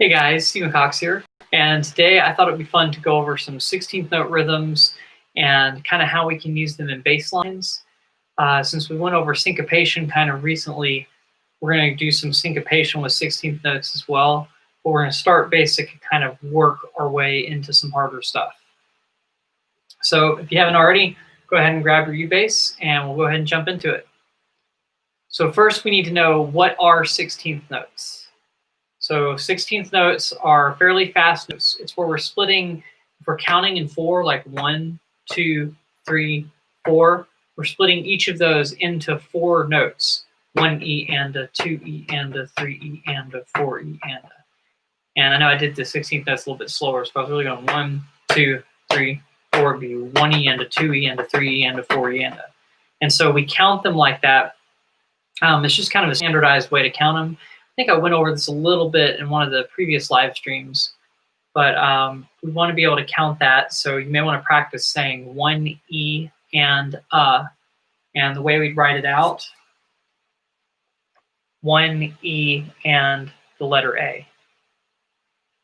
Hey guys, Stephen Cox here, and today I thought it would be fun to go over some 16th note rhythms and kind of how we can use them in bass lines. Since we went over syncopation kind of recently, we're going to do some syncopation with 16th notes as well, but we're going to start basic and kind of work our way into some harder stuff. So if you haven't already, go ahead and grab your U-bass and we'll go ahead and jump into it. So first we need to know, what are 16th notes? So 16th notes are fairly fast notes. It's where we're splitting, if we're counting in four, like 1, 2, 3, 4, we're splitting each of those into 4 notes. 1 E and a, 2 E and a, 3 E and a, 4 E and a. And I know I did the 16th notes a little bit slower, so I was really going 1, 2, 3, 4, it'd be 1 E and a, 2 E and a, 3 E and a, 4 E and a. And so we count them like that. It's just kind of a standardized way to count them. I think I went over this a little bit in one of the previous live streams, but we want to be able to count that. So you may want to practice saying 1 E and a, and the way we'd write it out, 1 E and the letter A.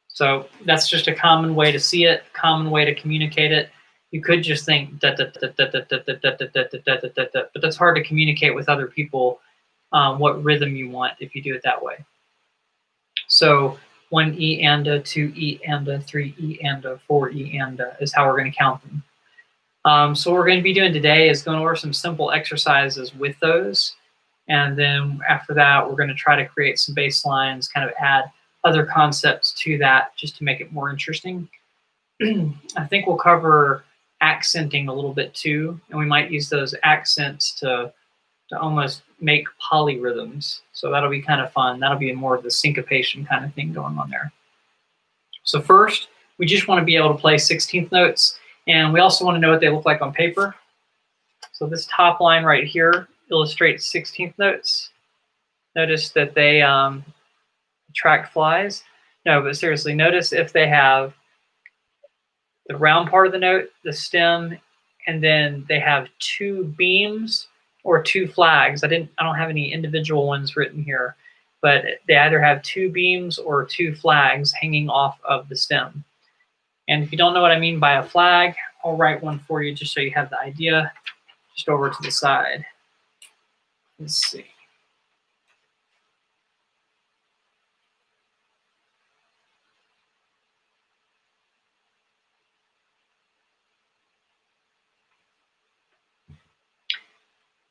So that's just a common way to see it, common way to communicate it. You could just think da da da da da da da da da da da da da da, but that's hard to communicate with other people. What rhythm you want if you do it that way. So 1 E and a, 2 E and a, 3 E and a, 4 E and a is how we're going to count them. So what we're going to be doing today is going over some simple exercises with those. And then after that, we're going to try to create some bass lines, kind of add other concepts to that just to make it more interesting. I think we'll cover accenting a little bit too, and we might use those accents to almost make polyrhythms. So that'll be kind of fun. That'll be more of the syncopation kind of thing going on there. So first, we just want to be able to play 16th notes, and we also want to know what they look like on paper. So this top line right here illustrates 16th notes. Notice that they attract flies. No, but seriously, notice if they have the round part of the note, the stem, and then they have 2 beams or 2 flags. I don't have any individual ones written here, but they either have 2 beams or 2 flags hanging off of the stem. And if you don't know what I mean by a flag, I'll write one for you just so you have the idea. Just over to the side. Let's see.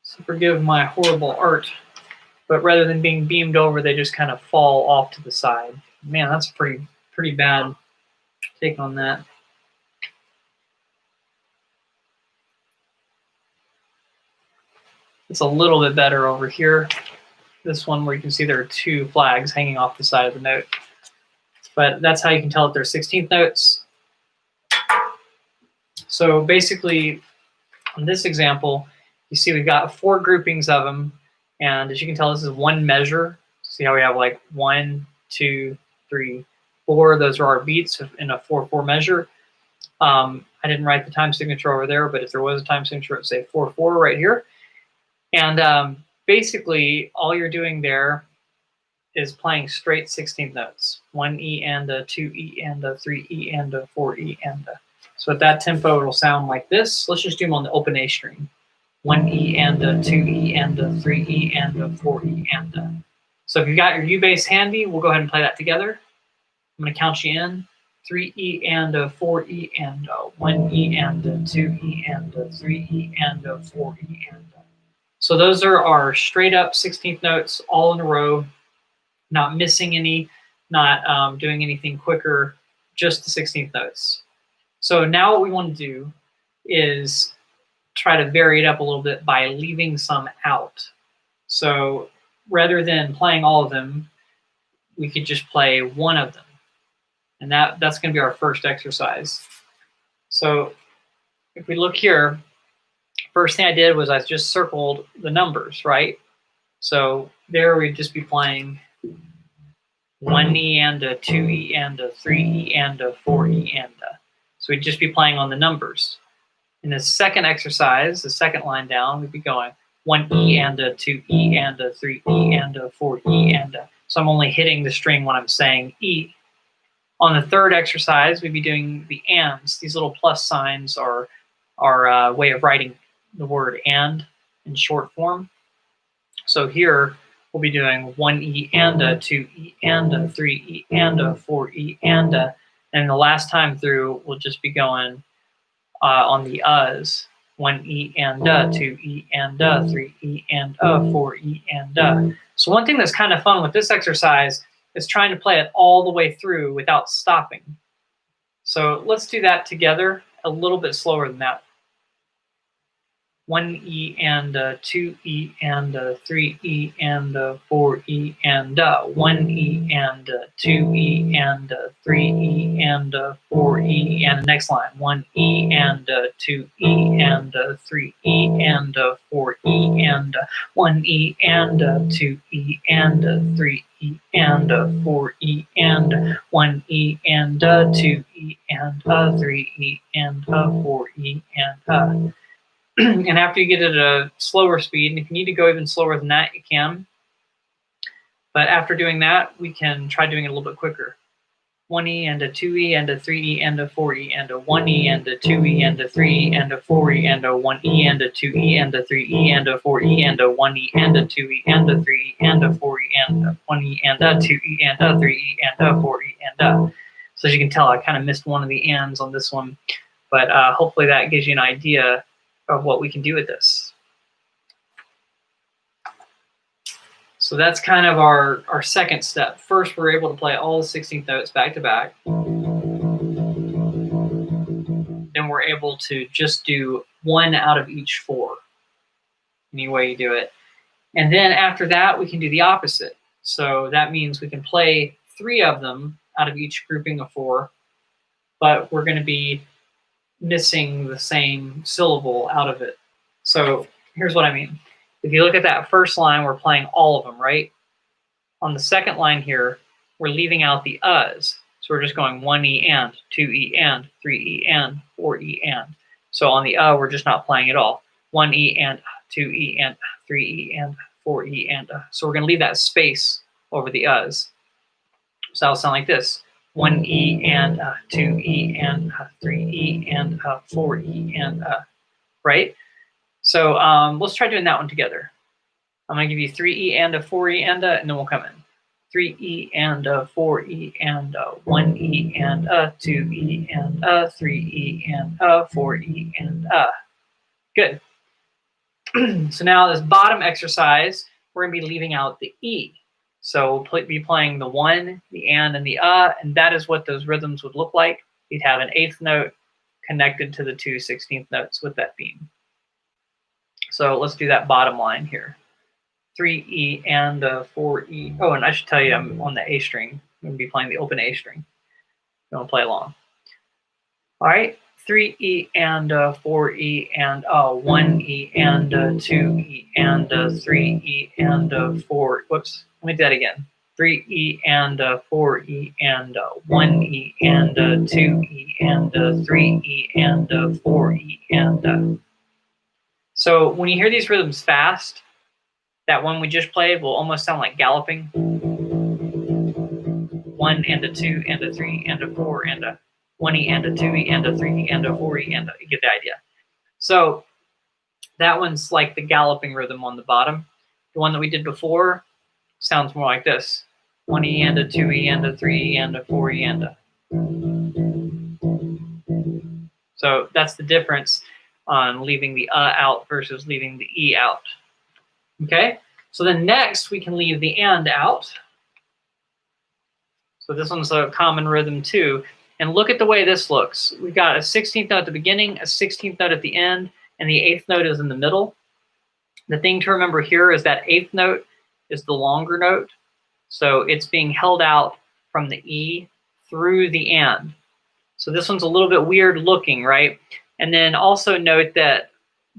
So forgive my horrible art, but rather than being beamed over, they just kind of fall off to the side. Man, that's a pretty bad take on that. It's a little bit better over here. This one where you can see there are 2 flags hanging off the side of the note. But that's how you can tell if they're 16th notes. So basically, on this example, you see we've got 4 groupings of them, and as you can tell, this is one measure. See how we have like 1, 2, 3, 4. Those are our beats in a 4/4 measure. I didn't write the time signature over there, but if there was a time signature, it would say 4/4 right here. And basically, all you're doing there is playing straight 16th notes. 1 E and a, 2 E and a, 3 E and a, 4 E and a. So at that tempo, it'll sound like this. Let's just do them on the open A string. 1 E and a, 2 E and a, 3 E and a, 4 E and a. So if you've got your U-bass handy, we'll go ahead and play that together. I'm going to count you in. 3 E and a, 4 E and a, 1 E and a, 2 E and a, 3 E and a, 4 E and a. So those are our straight up 16th notes all in a row, not missing any, not doing anything quicker, just the 16th notes. So now what we want to do is try to vary it up a little bit by leaving some out. So rather than playing all of them, we could just play one of them. And that's going to be our first exercise. So if we look here, first thing I did was I just circled the numbers, right? So there we'd just be playing 1 E and a, 2 E and a, 3 E and a, 4 E and a. So we'd just be playing on the numbers. In the second exercise, the second line down, we'd be going 1 E and a, 2 E and a, 3 E and a, 4 E and a. So I'm only hitting the string when I'm saying E. On the third exercise, we'd be doing the ands. These little plus signs are our way of writing the word and in short form. So here we'll be doing 1E and a, 2E and a, 3E and a, 4E and a, and the last time through we'll just be going on the uhs. 1E and a, 2E and a, 3E and a, 4E and a. So one thing that's kind of fun with this exercise is trying to play it all the way through without stopping. So let's do that together a little bit slower than that. 1E and a, 2E and a, 3E and a, 4E and a, 1E and a, 2E and a, 3E and a, 4E and the next line, 1E and a, 2E and a, 3E and a, 4E and a, 1E and a, 2E and a, 3E and a, 4E and a, 1E and a, 2E and a, 3E and a, 4E and a. And after you get it at a slower speed, and if you need to go even slower than that, you can. But after doing that, we can try doing it a little bit quicker. 1E and a 2E and a 3E and a 4E and a 1E and a 2E and a 3E and a 4E and a 1E and a 2E and a 3E and a 4E and a 1E and a 2E and a 3E and a 4E and a 1E and a 2E and a 3E and a 4E and a. So as you can tell, I kind of missed one of the ands on this one, but hopefully that gives you an idea of what we can do with this. So that's kind of our second step. First, we're able to play all the 16th notes back to back. Then we're able to just do one out of each four, any way you do it. And then after that, we can do the opposite. So that means we can play 3 of them out of each grouping of 4, but we're going to be missing the same syllable out of it. So here's what I mean. If you look at that first line, we're playing all of them, right? On the second line here, we're leaving out the uhs. So we're just going 1E and, 2E and, 3E and, 4E and. So on the we're just not playing at all. 1E and, 2E and, 3E and, 4E and. So we're going to leave that space over the uhs. So that'll sound like this. 1E and 2E and 3E and 4E and right? So let's try doing that one together. I'm going to give you 3E and a 4E and then we'll come in. 3E and 4E and 1E and 2E and 3E and 4E and Good. So now this bottom exercise, we're going to be leaving out the E. So we'll be playing the 1, the and the and that is what those rhythms would look like. You'd have an 8th note connected to the 2 16th notes with that beam. So let's do that bottom line here. 3E and 4E. Oh, and I should tell you I'm on the A string. I'm going to be playing the open A string. You want to play along. All right. 3E and 4E and 1E and 2E and 3E and 4. Whoops. Let me do that again. 3E and 4E and 1E and 2E and 3E and 4E and So when you hear these rhythms fast, that one we just played will almost sound like galloping. 1 and a 2 and a 3 and a 4 and a 1E and a 2E and a 3E and a 4E and you get the idea. So that one's like the galloping rhythm on the bottom. The one that we did before sounds more like this. 1E and a 2E and a 3E and a 4E and a. So that's the difference on leaving the out versus leaving the E out. Okay, so then next we can leave the and out. So this one's a common rhythm too. And look at the way this looks. We've got a 16th note at the beginning, a 16th note at the end, and the 8th note is in the middle. The thing to remember here is that 8th note is the longer note. So it's being held out from the E through the and. So this one's a little bit weird looking, right? And then also note that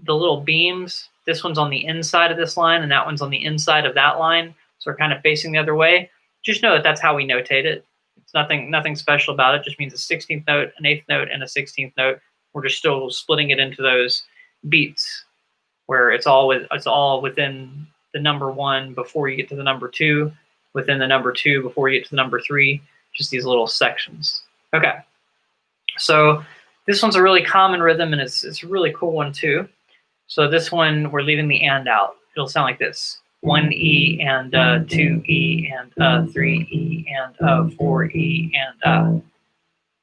the little beams, this one's on the inside of this line and that one's on the inside of that line. So we're kind of facing the other way. Just know that that's how we notate it. It's nothing special about it. It just means a 16th note, an 8th note, and a 16th note. We're just still splitting it into those beats where it's all within the number 1 before you get to the number 2, within the number 2 before you get to the number 3. just these little sections. Okay, so this one's a really common rhythm, and it's a really cool one too. So this one, we're leaving the and out. It'll sound like this: 1 E and 2 E and 3 E and 4 E and.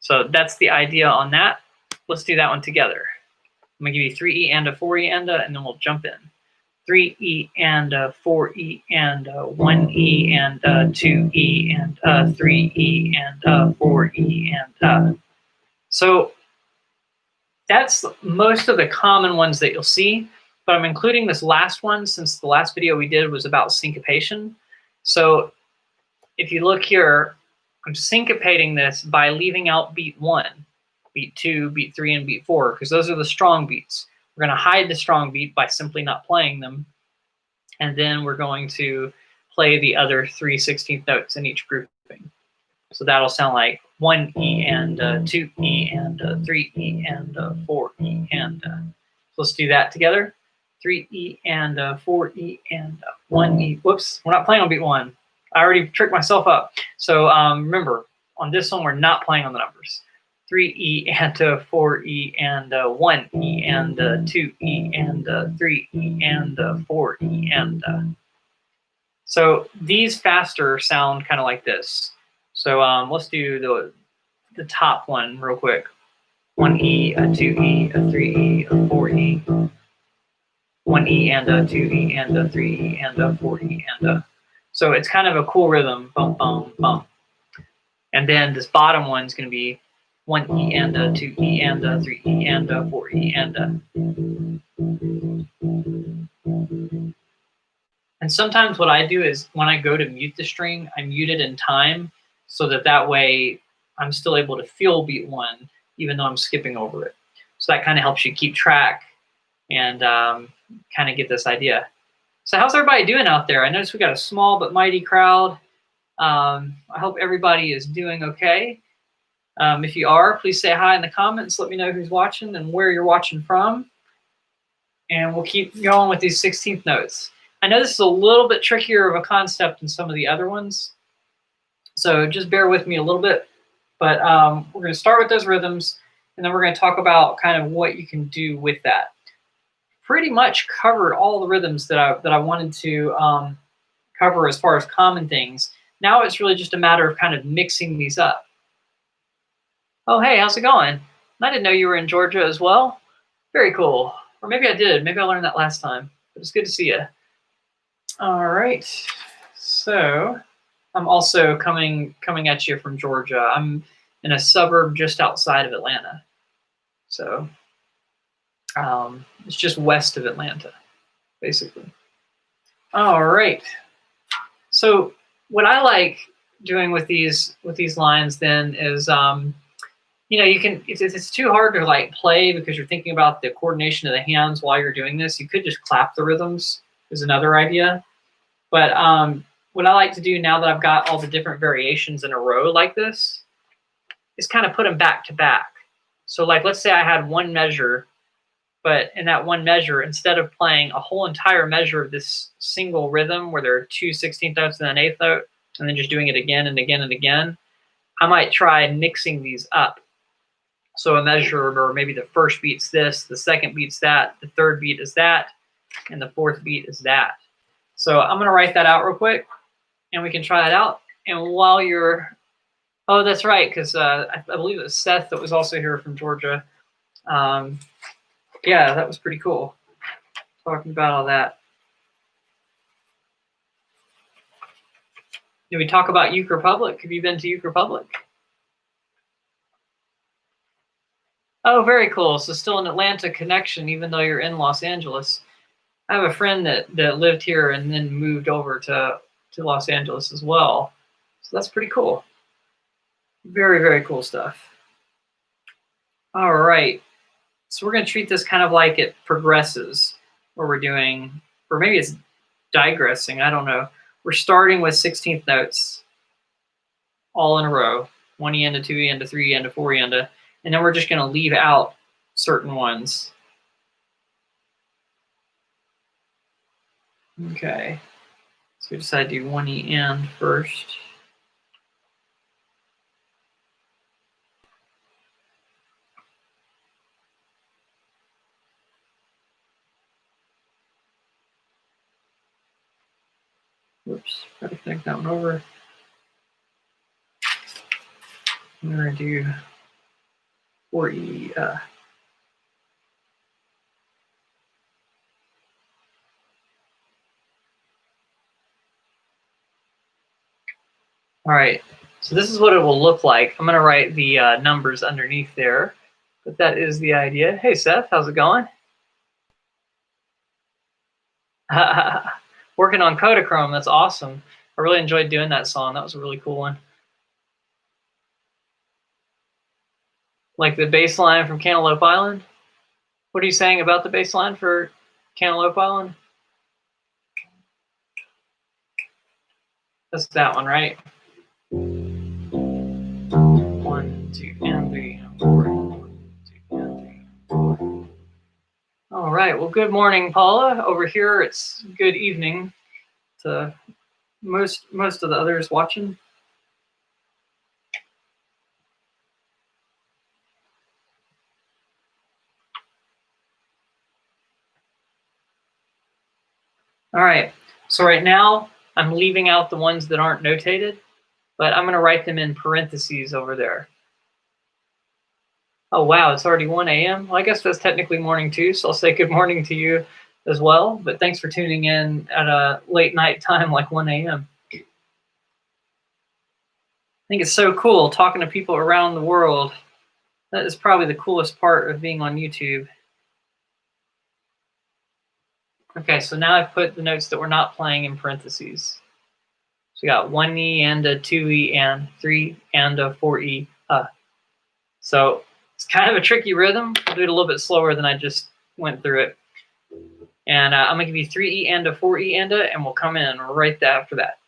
So that's the idea on that. Let's do that one together. I'm gonna give you 3 E and 4 E and then we'll jump in. 3 E and 4 E and 1 E and 2 E and 3 E and 4 E and. So that's most of the common ones that you'll see, but I'm including this last one since the last video we did was about syncopation. So if you look here, I'm syncopating this by leaving out beat 1, beat 2, beat 3, and beat 4, because those are the strong beats. We're going to hide the strong beat by simply not playing them, and then we're going to play the other 3 16th notes in each grouping. So that'll sound like 1 E and 2 E and 3 E and 4 E and. So let's do that together. 3 E and 4 E and 1 E. Whoops, we're not playing on beat 1. I already tricked myself up. So remember, on this one, we're not playing on the numbers. 3 E and 4 E and 1 E and 2 E and 3 E and 4 E and. So these faster sound kind of like this. So let's do the top one real quick. 1 E, 2 E, 3 E, 4 E. 1 E and 2 E and 3 E and 4 E and. So it's kind of a cool rhythm, bum, bum, bum. And then this bottom one's going to be 1 E and 2 E and 3 E and 4 E and. And sometimes what I do is when I go to mute the string, I mute it in time so that way I'm still able to feel beat 1 even though I'm skipping over it. So that kind of helps you keep track and kind of get this idea. So how's everybody doing out there? I noticed we got a small but mighty crowd. I hope everybody is doing okay. If you are, please say hi in the comments. Let me know who's watching and where you're watching from. And we'll keep going with these 16th notes. I know this is a little bit trickier of a concept than some of the other ones, so just bear with me a little bit. But we're going to start with those rhythms, and then we're going to talk about kind of what you can do with that. Pretty much covered all the rhythms that I wanted to cover as far as common things. Now it's really just a matter of kind of mixing these up. Oh, hey, how's it going? I didn't know you were in Georgia as well. Very cool. Or maybe I did. Maybe I learned that last time. But it's good to see you. All right. So I'm also coming at you from Georgia. I'm in a suburb just outside of Atlanta. So it's just west of Atlanta, basically. All right. So what I like doing with these lines then is, you know, you can, if it's too hard to like play because you're thinking about the coordination of the hands while you're doing this, you could just clap the rhythms is another idea. But what I like to do now that I've got all the different variations in a row like this is kind of put them back to back. So like, let's say I had one measure, but in that one measure, instead of playing a whole entire measure of this single rhythm where there are 2 16th notes and an 8th note, and then just doing it again and again and again, I might try mixing these up. So a measure, or maybe the first beat's this, the second beat's that, the third beat is that, and the fourth beat is that. So I'm going to write that out real quick, and we can try it out. And while you're, oh, that's right, because I believe it was Seth that was also here from Georgia. Yeah, that was pretty cool, talking about all that. Did we talk about Uke Republic? Have you been to Uke Republic? Oh, very cool. So still an Atlanta connection, even though you're in Los Angeles. I have a friend that lived here and then moved over to Los Angeles as well. So that's pretty cool. Very, very cool stuff. All right. So we're going to treat this kind of like it progresses, where we're doing, or maybe it's digressing, I don't know. We're starting with 16th notes all in a row. 1 E and 2 E and 3 E and 4 E and then we're just going to leave out certain ones. Okay. So we decided to do 1 E and first. Whoops, gotta connect that one over. I'm gonna do 4E. All right, so this is what it will look like. I'm gonna write the numbers underneath there, but that is the idea. Hey Seth, how's it going? Working on Kodachrome, that's awesome. I really enjoyed doing that song. That was a really cool one. Like the bass line from Cantaloupe Island? What are you saying about the bass line for Cantaloupe Island? That's that one, right? 1, 2, and 3, 4. 1, 2, and 3, 4. All right. Well, good morning, Paula. Over here, it's good evening to most of the others watching. All right. So right now, I'm leaving out the ones that aren't notated, but I'm going to write them in parentheses over there. Oh, wow. It's already 1 a.m. Well, I guess that's technically morning too. So I'll say good morning to you as well. But thanks for tuning in at a late night time like 1 a.m. I think it's so cool talking to people around the world. That is probably the coolest part of being on YouTube. Okay, so now I've put the notes that we're not playing in parentheses. So we got 1E and a 2E and 3 and a 4E. So it's kind of a tricky rhythm. I'll do it a little bit slower than I just went through it. And I'm going to give you 3E and a 4E and a, and we'll come in right after that.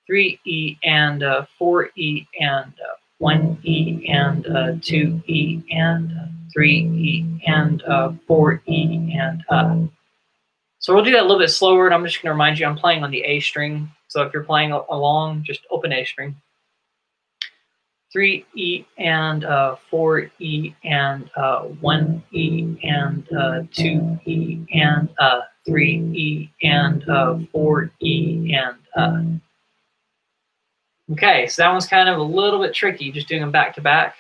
3E and a 4E and a 1E and a 2E and a 3E and a 4E and a. So we'll do that a little bit slower, and I'm just going to remind you I'm playing on the A string. So if you're playing along, just open A string. 3E and 4E and 1E and 2E and 3E and 4E and Okay, so that one's kind of a little bit tricky, just doing them back to back.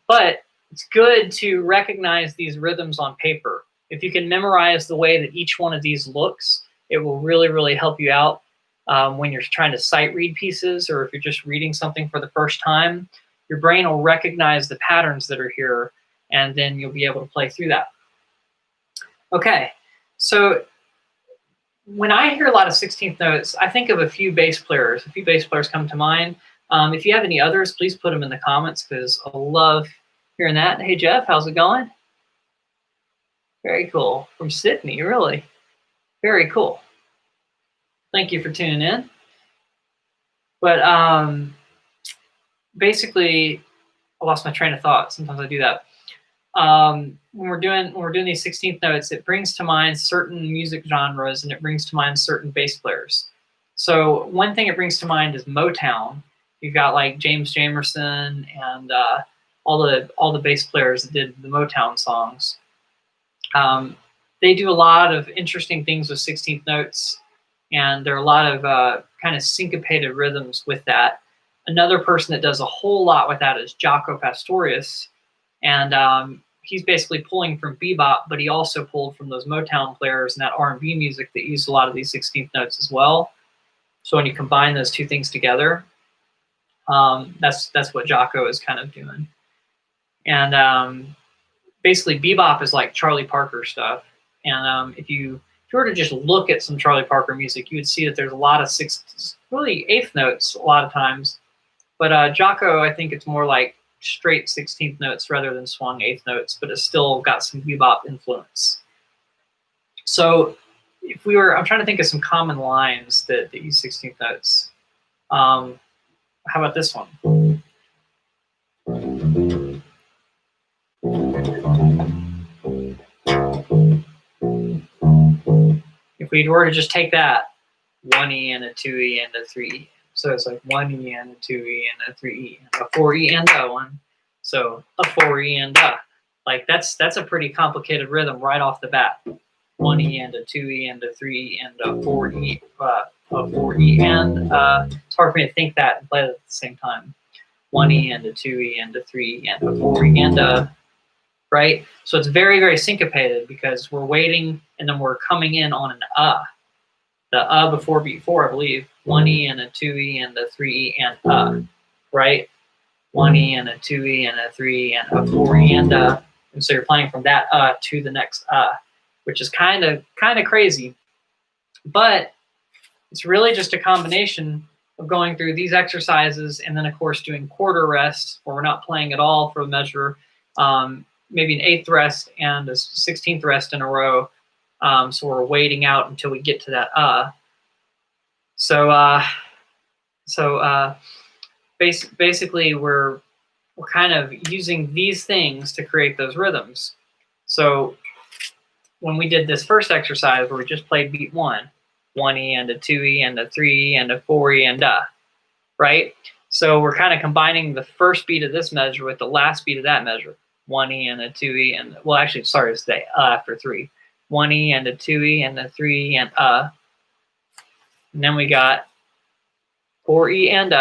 But it's good to recognize these rhythms on paper. If you can memorize the way that each one of these looks, it will really, really help you out when you're trying to sight read pieces, or if you're just reading something for the first time. Your brain will recognize the patterns that are here, and then you'll be able to play through that. Okay, so when I hear a lot of 16th notes, I think of a few bass players. A few bass players come to mind. If you have any others, please put them in the comments because I love hearing that. Hey, Jeff, how's it going? Very cool. From Sydney, really. Very cool. Thank you for tuning in. But basically, I lost my train of thought. Sometimes I do that. When we're doing these 16th notes, it brings to mind certain music genres and it brings to mind certain bass players. So one thing it brings to mind is Motown. You've got like James Jamerson and all the bass players that did the Motown songs. They do a lot of interesting things with 16th notes, and there are a lot of kind of syncopated rhythms with that. Another person that does a whole lot with that is Jaco Pastorius, and he's basically pulling from bebop, but he also pulled from those Motown players and that R&B music that used a lot of these 16th notes as well. So when you combine those two things together, that's what Jaco is kind of doing. And basically, bebop is like Charlie Parker stuff. And if you were to just look at some Charlie Parker music, you would see that there's a lot of really eighth notes a lot of times. But Jaco, I think it's more like straight 16th notes rather than swung eighth notes, but it's still got some bebop influence. So if I'm trying to think of some common lines that use 16th notes. How about this one? If we were to just take that, 1E and a 2E and a 3E. So it's like 1E and a 2E and a 3E and a 4E and a 1. So a 4E and a. Like that's a pretty complicated rhythm right off the bat. 1 E and a 2 E and a 3 E and a 4 E, a 4 E, and it's hard for me to think that and play it at the same time. 1 E and a 2 E and a 3 E and a 4 E and a, right? So it's very, very syncopated because we're waiting and then we're coming in on an the before beat 4, I believe. 1 E and a 2 E and a 3 E and right? 1 E and a 2 E and a 3 E and a 4 E and so you're playing from that to the next which is kind of crazy, but it's really just a combination of going through these exercises and then of course doing quarter rest where we're not playing at all for a measure, maybe an 8th rest and a 16th rest in a row, so we're waiting out until we get to that basically we're kind of using these things to create those rhythms. So when we did this first exercise where we just played beat 1, 1 E and a 2 E and a 3 E and a 4 E and right? So we're kind of combining the first beat of this measure with the last beat of that measure. 1 E and a 2 E and, well, actually, sorry to say, after 3. 1 E and a 2 E and a 3 E and then we got 4 E and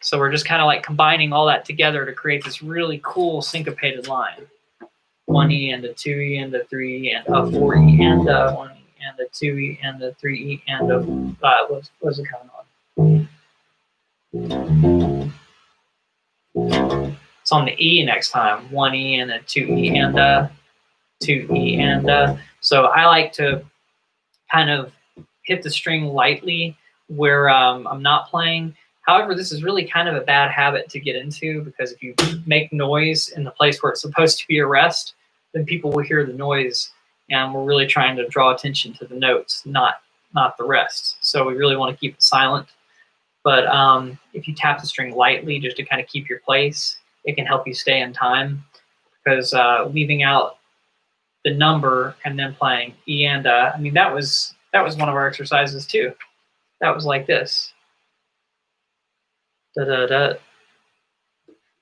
so we're just kind of like combining all that together to create this really cool syncopated line. 1 E and a 2 E and a 3 E and a 4 E and 1 E and a 2 E and a 3 E and a what's it coming on? It's on the E next time. 1 E and a 2 E and a 2 E and so I like to kind of hit the string lightly where I'm not playing. However, this is really kind of a bad habit to get into because if you make noise in the place where it's supposed to be a rest, then people will hear the noise, and we're really trying to draw attention to the notes, not the rest. So we really want to keep it silent. But if you tap the string lightly just to kind of keep your place, it can help you stay in time because leaving out the number and then playing E and I mean, that was one of our exercises too. That was like this. Da da da.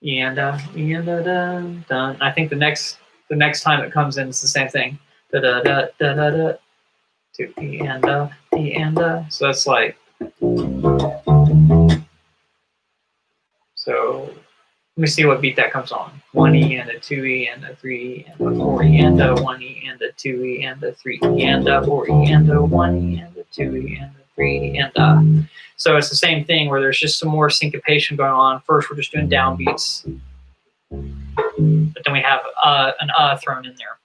E and da da. I think the next time it comes in, it's the same thing. Da da da da da da. To E and so that's like. So let me see what beat that comes on. 1 E and a 2 E and a 3 E and a 4 E and a 1 E and a 2 E and a 3 E and a 4 E and a 1 E and a 2 E and a 3 E and so it's the same thing where there's just some more syncopation going on. First, we're just doing downbeats, but then we have an thrown in there.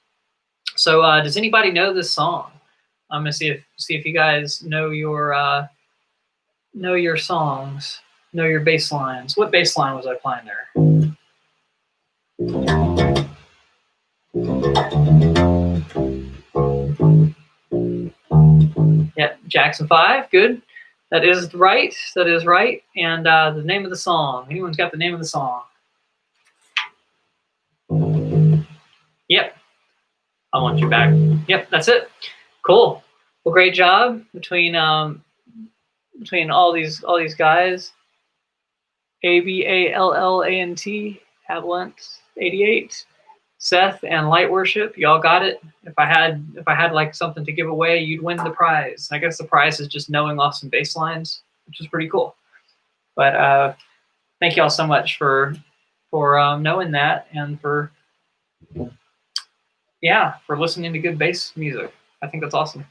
So does anybody know this song? I'm gonna see if you guys know your songs, know your bass lines. What bass line was I playing there? Yeah, Jackson 5, good. That is right. That is right. And the name of the song. Anyone's got the name of the song? Yep. I want you back. Yep, that's it. Cool. Well, great job between all these guys. ABALLANT, Avalant 88, Seth and Light Worship. Y'all got it. If I had like something to give away, you'd win the prize. I guess the prize is just knowing off some bass lines, which is pretty cool. But thank y'all so much for knowing that and for listening to good bass music. I think that's awesome.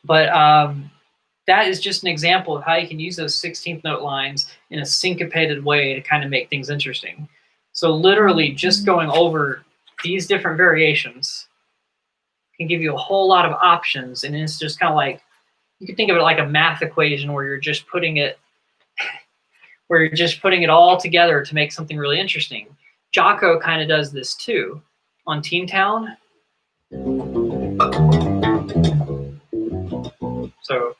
But that is just an example of how you can use those 16th note lines in a syncopated way to kind of make things interesting. So literally just going over these different variations can give you a whole lot of options, and it's just kind of like, you can think of it like a math equation where you're just putting it all together to make something really interesting. Jocko kind of does this too on Teen Town. So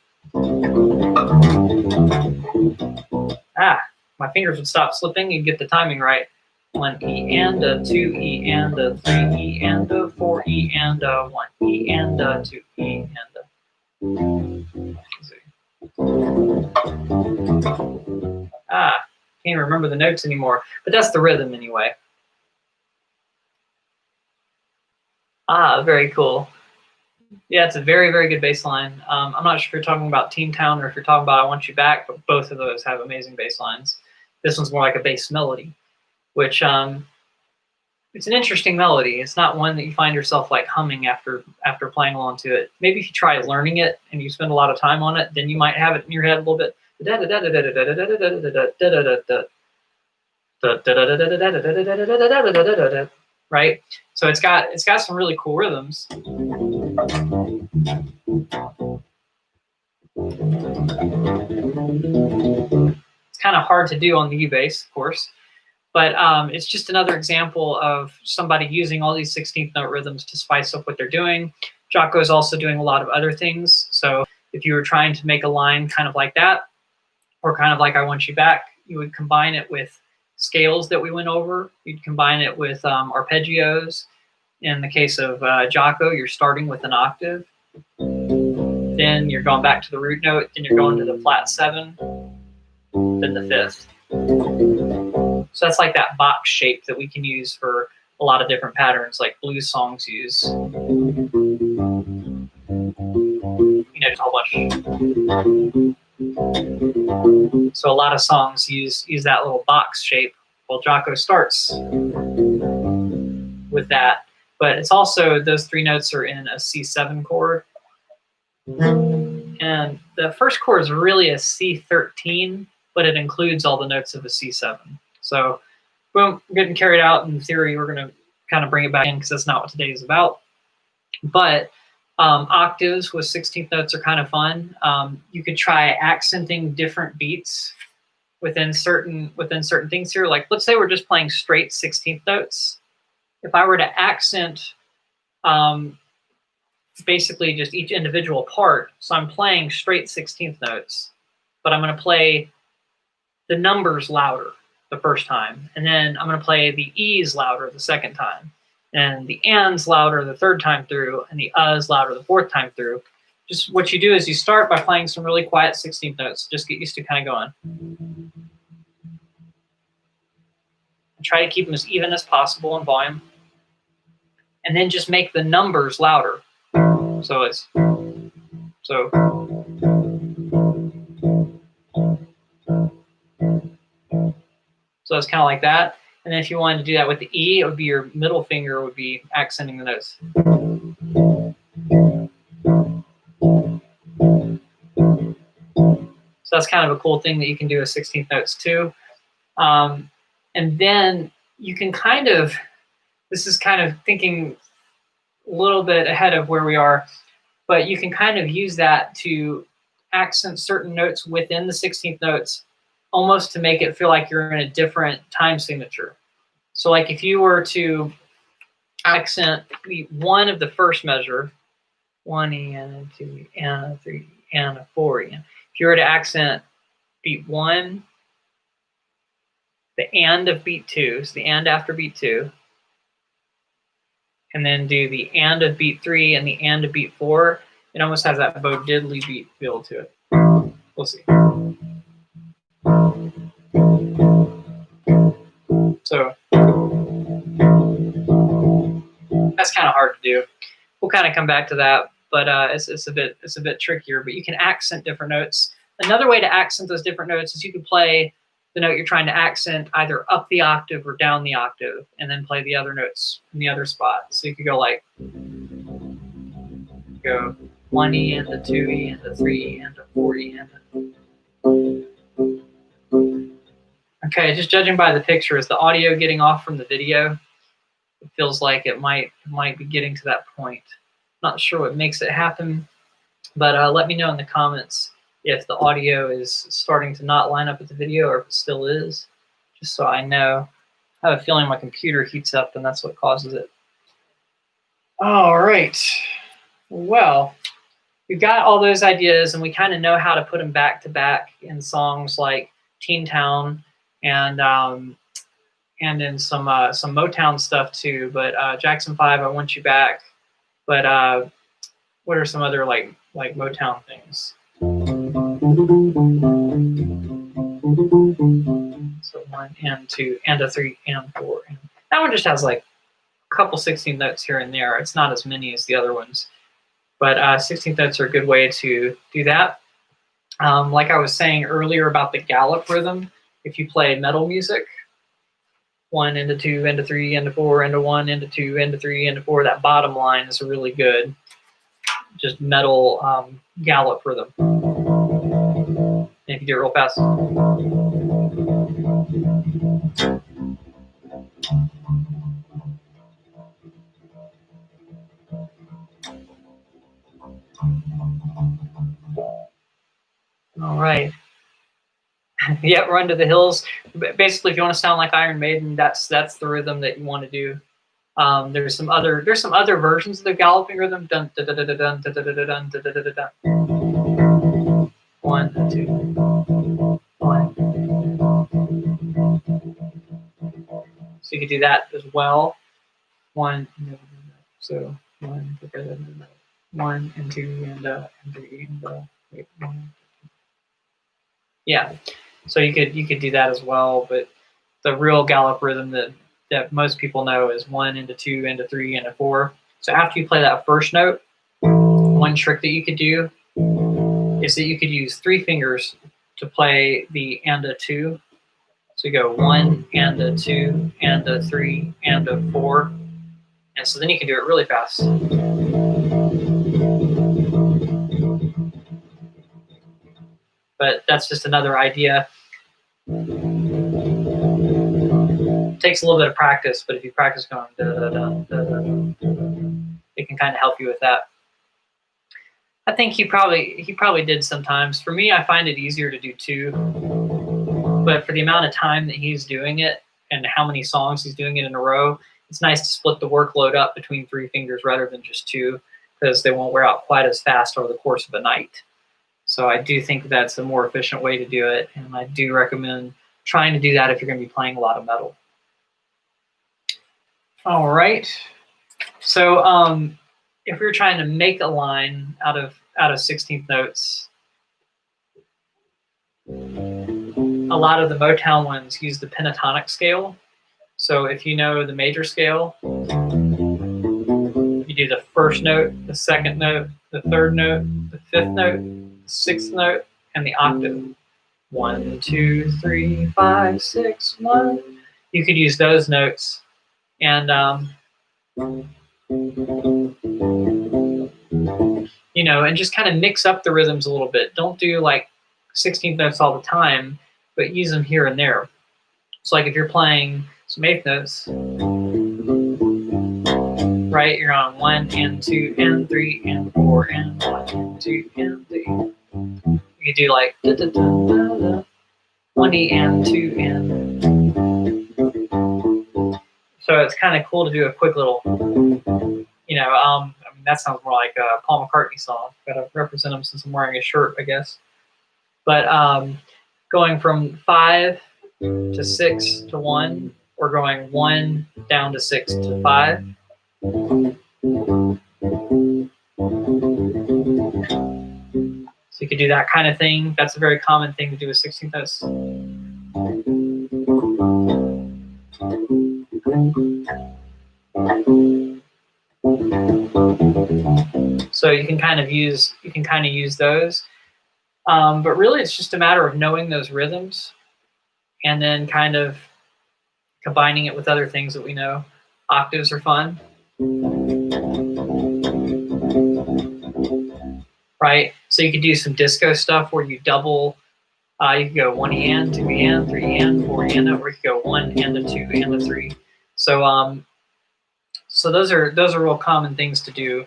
my fingers would stop slipping and get the timing right. 1 E and a 2 E and a 3 E and a 4 E and a 1 E and a 2 E and a. Can't remember the notes anymore, but that's the rhythm anyway. Very cool. Yeah, it's a very, very good bass line. I'm not sure if you're talking about Teen Town or if you're talking about I Want You Back, but both of those have amazing bass lines. This one's more like a bass melody, which it's an interesting melody. It's not one that you find yourself like humming after playing along to it. Maybe if you try learning it and you spend a lot of time on it, then you might have it in your head a little bit. Right? So it's got some really cool rhythms. It's kind of hard to do on the U bass, of course, but it's just another example of somebody using all these 16th note rhythms to spice up what they're doing. Jocko is also doing a lot of other things. So if you were trying to make a line kind of like that, or kind of like I Want You Back, you would combine it with scales that we went over. You'd combine it with arpeggios. In the case of Jocko, you're starting with an octave. Then you're going back to the root note. Then you're going to the flat 7. Then the 5th. So that's like that box shape that we can use for a lot of different patterns, like blues songs use. Just a whole bunch. So a lot of songs use that little box shape. Well, Jocko starts with that, but it's also those 3 notes are in a C7 chord, and the first chord is really a C13, but it includes all the notes of a C7. So, boom, getting carried out. In theory, we're going to kind of bring it back in because that's not what today is about. But octaves with 16th notes are kind of fun. You could try accenting different beats within certain things here. Like, let's say we're just playing straight 16th notes. If I were to accent basically just each individual part, so I'm playing straight 16th notes, but I'm going to play the numbers louder the first time, and then I'm going to play the E's louder the second time, and the ands louder the third time through, and the uhs louder the fourth time through. Just what you do is you start by playing some really quiet 16th notes. Just get used to kind of going. And try to keep them as even as possible in volume. And then just make the numbers louder. So it's so it's kind of like that. And then if you wanted to do that with the E, it would be your middle finger would be accenting the notes. So that's kind of a cool thing that you can do with 16th notes too. And then you can kind of, this is kind of thinking a little bit ahead of where we are, but you can kind of use that to accent certain notes within the 16th notes, almost to make it feel like you're in a different time signature. So like if you were to accent beat 1 of the first measure, 1 E and a 2 E and a 3 E and a 4 E. If you were to accent beat 1, the and of beat 2, so the and after beat 2, and then do the and of beat 3 and the and of beat 4, it almost has that Bo Diddley beat feel to it. We'll see. So that's kind of hard to do. We'll kind of come back to that, but it's a bit trickier. But you can accent different notes. Another way to accent those different notes is you could play the note you're trying to accent either up the octave or down the octave, and then play the other notes in the other spot. So you could go like, go 1 E and a 2 E and a 3 E and a 4 E and a... Okay, just judging by the picture, is the audio getting off from the video? It feels like it might be getting to that point. Not sure what makes it happen, but let me know in the comments if the audio is starting to not line up with the video or if it still is, just so I know. I have a feeling my computer heats up and that's what causes it. All right. Well, we've got all those ideas and we kind of know how to put them back to back in songs like Teen Town and in some Motown stuff too. But Jackson 5, I Want You Back. But what are some other like Motown things? So 1 and 2 and a 3 and 4. And that one just has like a couple 16 notes here and there. It's not as many as the other ones. But 16th notes are a good way to do that. Like I was saying earlier about the gallop rhythm, if you play metal music, 1 into 2 into 3 into 4 into 1 into 2 into 3 into 4, that bottom line is really good. Just metal gallop rhythm. And if you do it real fast. All right. Yeah, Run to the Hills. Basically, if you want to sound like Iron Maiden, that's the rhythm that you want to do. There's some other versions of the galloping rhythm. Dun dun dun dun dun dun dun dun dun dun dun dun. 1, 2, 1. So you could do that as well. 1. So 1, 1 and 2 and 3 and 1. Yeah. So you could do that as well, but the real gallop rhythm that most people know is 1 into 2 into 3 into 4. So after you play that first note, one trick that you could do is that you could use 3 fingers to play the and a 2. So you go 1 and a 2 and a 3 and a 4, and so then you can do it really fast. But that's just another idea. It takes a little bit of practice, but if you practice going da da da da da, it can kind of help you with that. I think he probably did sometimes. For me, I find it easier to do 2, but for the amount of time that he's doing it and how many songs he's doing it in a row, it's nice to split the workload up between 3 fingers rather than just 2, because they won't wear out quite as fast over the course of a night. So I do think that's a more efficient way to do it, and I do recommend trying to do that if you're going to be playing a lot of metal. All right. So if we were trying to make a line out of 16th notes, a lot of the Motown ones use the pentatonic scale. So if you know the major scale, you do the first note, the second note, the third note, the fifth note, the sixth note, and the octave. 1, 2, 3, 5, 6, 1. You could use those notes, and you know, and just kind of mix up the rhythms a little bit. Don't do like 16th notes all the time, but use them here and there. So like if you're playing some 8th notes, right, you're on 1 and 2 and 3 and 4 and 1 and 2 and 3. You could do like da, da, da, da, da, 1 and 2 and. So it's kind of cool to do a quick little, you know, I mean, that sounds more like a Paul McCartney song. Got to represent him since I'm wearing a shirt, I guess. But going from 5 to 6 to 1, or going 1 down to 6 to 5. So you could do that kind of thing. That's a very common thing to do with 16th notes. So you can kind of use those, but really it's just a matter of knowing those rhythms and then kind of combining it with other things that we know. Octaves are fun, right? So you could do some disco stuff where you double. You could go 1 and 2 and 3 and 4 and, or you could go 1 and a 2 and a 3. So so those are real common things to do.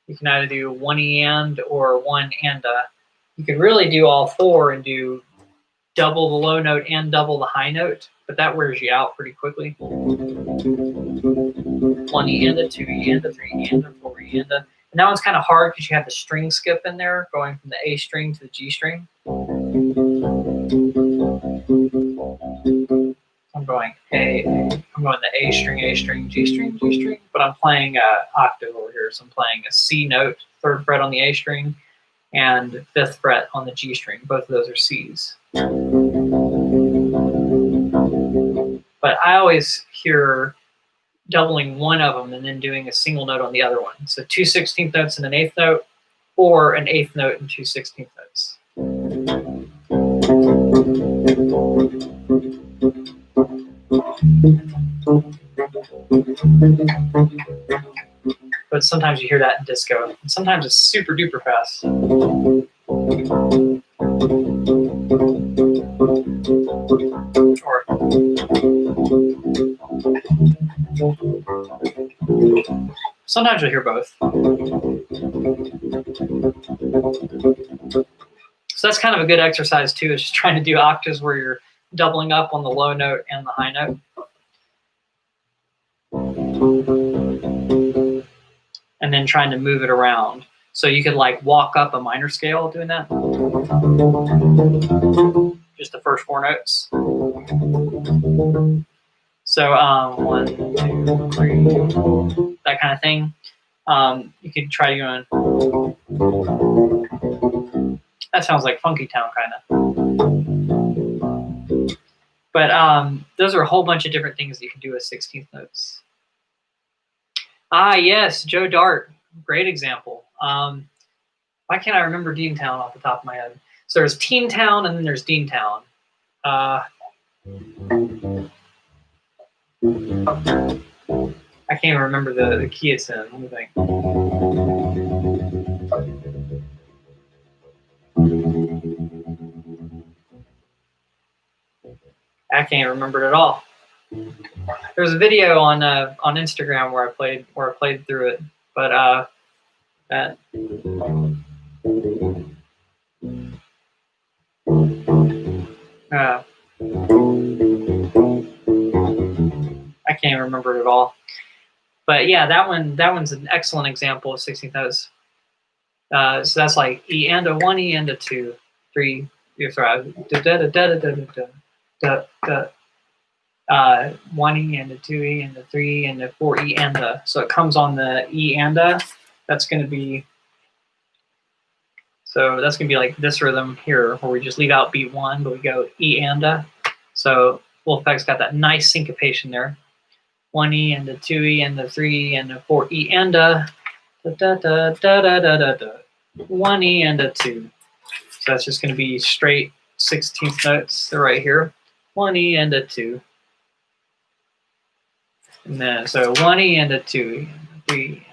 You can either do 1 and or 1 and a. You could really do all 4 and do double the low note and double the high note, but that wears you out pretty quickly. 1 and a 2 and a 3 and a 4 and a. And that one's kind of hard because you have the string skip in there, going from the A string to the G string. I'm going I'm going the A string, G string, G string, but I'm playing an octave over here. So I'm playing a C note, 3rd fret on the A string, and 5th fret on the G string. Both of those are C's. But I always hear doubling one of them and then doing a single note on the other one. So 2 16th notes and an 8th note, or an eighth note and 2 16th notes. But sometimes you hear that in disco. And sometimes it's super duper fast. Or sometimes you'll hear both. So that's kind of a good exercise too, is just trying to do octaves where you're doubling up on the low note and the high note. And then trying to move it around. So you could like walk up a minor scale doing that. Just the first 4 notes. So 1, 2, 3, that kind of thing. You could try doing. That sounds like Funky Town kind of. But those are a whole bunch of different things that you can do with 16th notes. Ah, yes, Joe Dart, great example. Why can't I remember Deantown off the top of my head? So there's Teentown and then there's Deantown. I can't even remember the key it's in. Let me think. I can't remember it at all. There's a video on Instagram where I played through it, but that. I can't remember it at all. But yeah, that one's an excellent example of 16th notes. So that's like E and a 1, E and a 2, 3. You're sorry, da da da da da da da da. 1 E and a 2 E and a 3 and a 4 E and a. So it comes on the E and a. That's going to be. So that's going to be like this rhythm here, where we just leave out beat 1, but we go E and a. So Full Effect's got that nice syncopation there. 1 E and a 2 E and a 3 and a 4 E and a. Da da da da da da da da. 1 E and a 2. So that's just going to be straight 16th notes. They're right here. 1 E and a 2. And then so 1 E and a 2 E and a 3.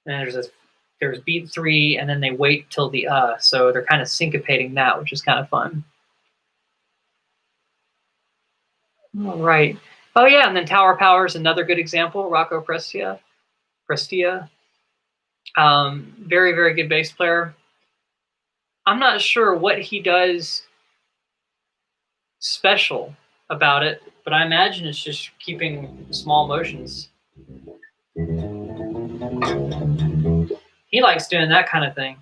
And then there's beat 3, and then they wait till the so they're kind of syncopating that, which is kind of fun. All right. Oh yeah, and then Tower Power is another good example. Rocco Prestia. Very, very good bass player. I'm not sure what he does special about it, but I imagine it's just keeping small motions. He likes doing that kind of thing.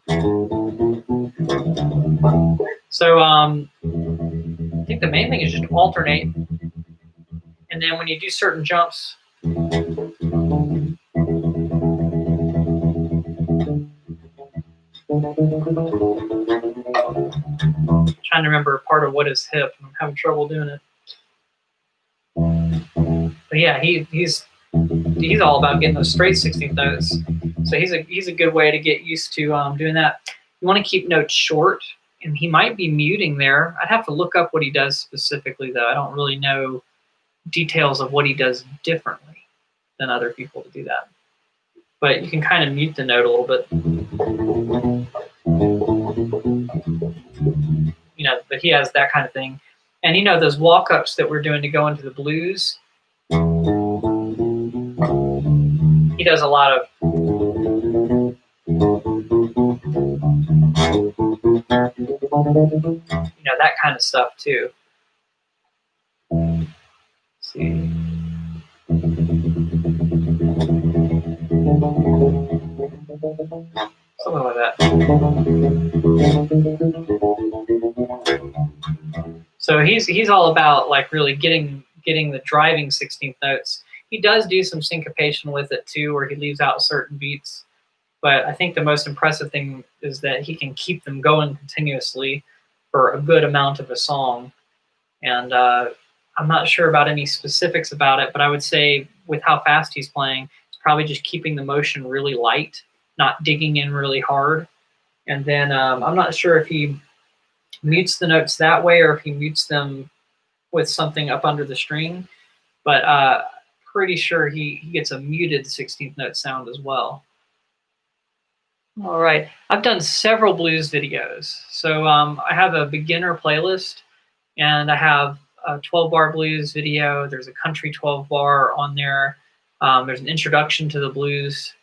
So I think the main thing is just alternate. And then when you do certain jumps, trying to remember part of what is hip. I'm having trouble doing it. But yeah, he's all about getting those straight 16th notes. So he's a good way to get used to doing that. You want to keep notes short, and he might be muting there. I'd have to look up what he does specifically, though. I don't really know details of what he does differently than other people to do that. But you can kind of mute the note a little bit. You know, but he has that kind of thing. And you know, those walk-ups that we're doing to go into the blues, he does a lot of that kind of stuff too. Let's see. Something like that. So he's all about like really getting the driving 16th notes. He does do some syncopation with it too, where he leaves out certain beats. But I think the most impressive thing is that he can keep them going continuously for a good amount of a song. And I'm not sure about any specifics about it, but I would say with how fast he's playing, it's probably just keeping the motion really light, not digging in really hard. And then I'm not sure if he mutes the notes that way or if he mutes them with something up under the string, but pretty sure he gets a muted 16th note sound as well. All right, I've done several blues videos. So I have a beginner playlist, and I have a 12-bar blues video. There's a country 12-bar on there. There's an introduction to the blues,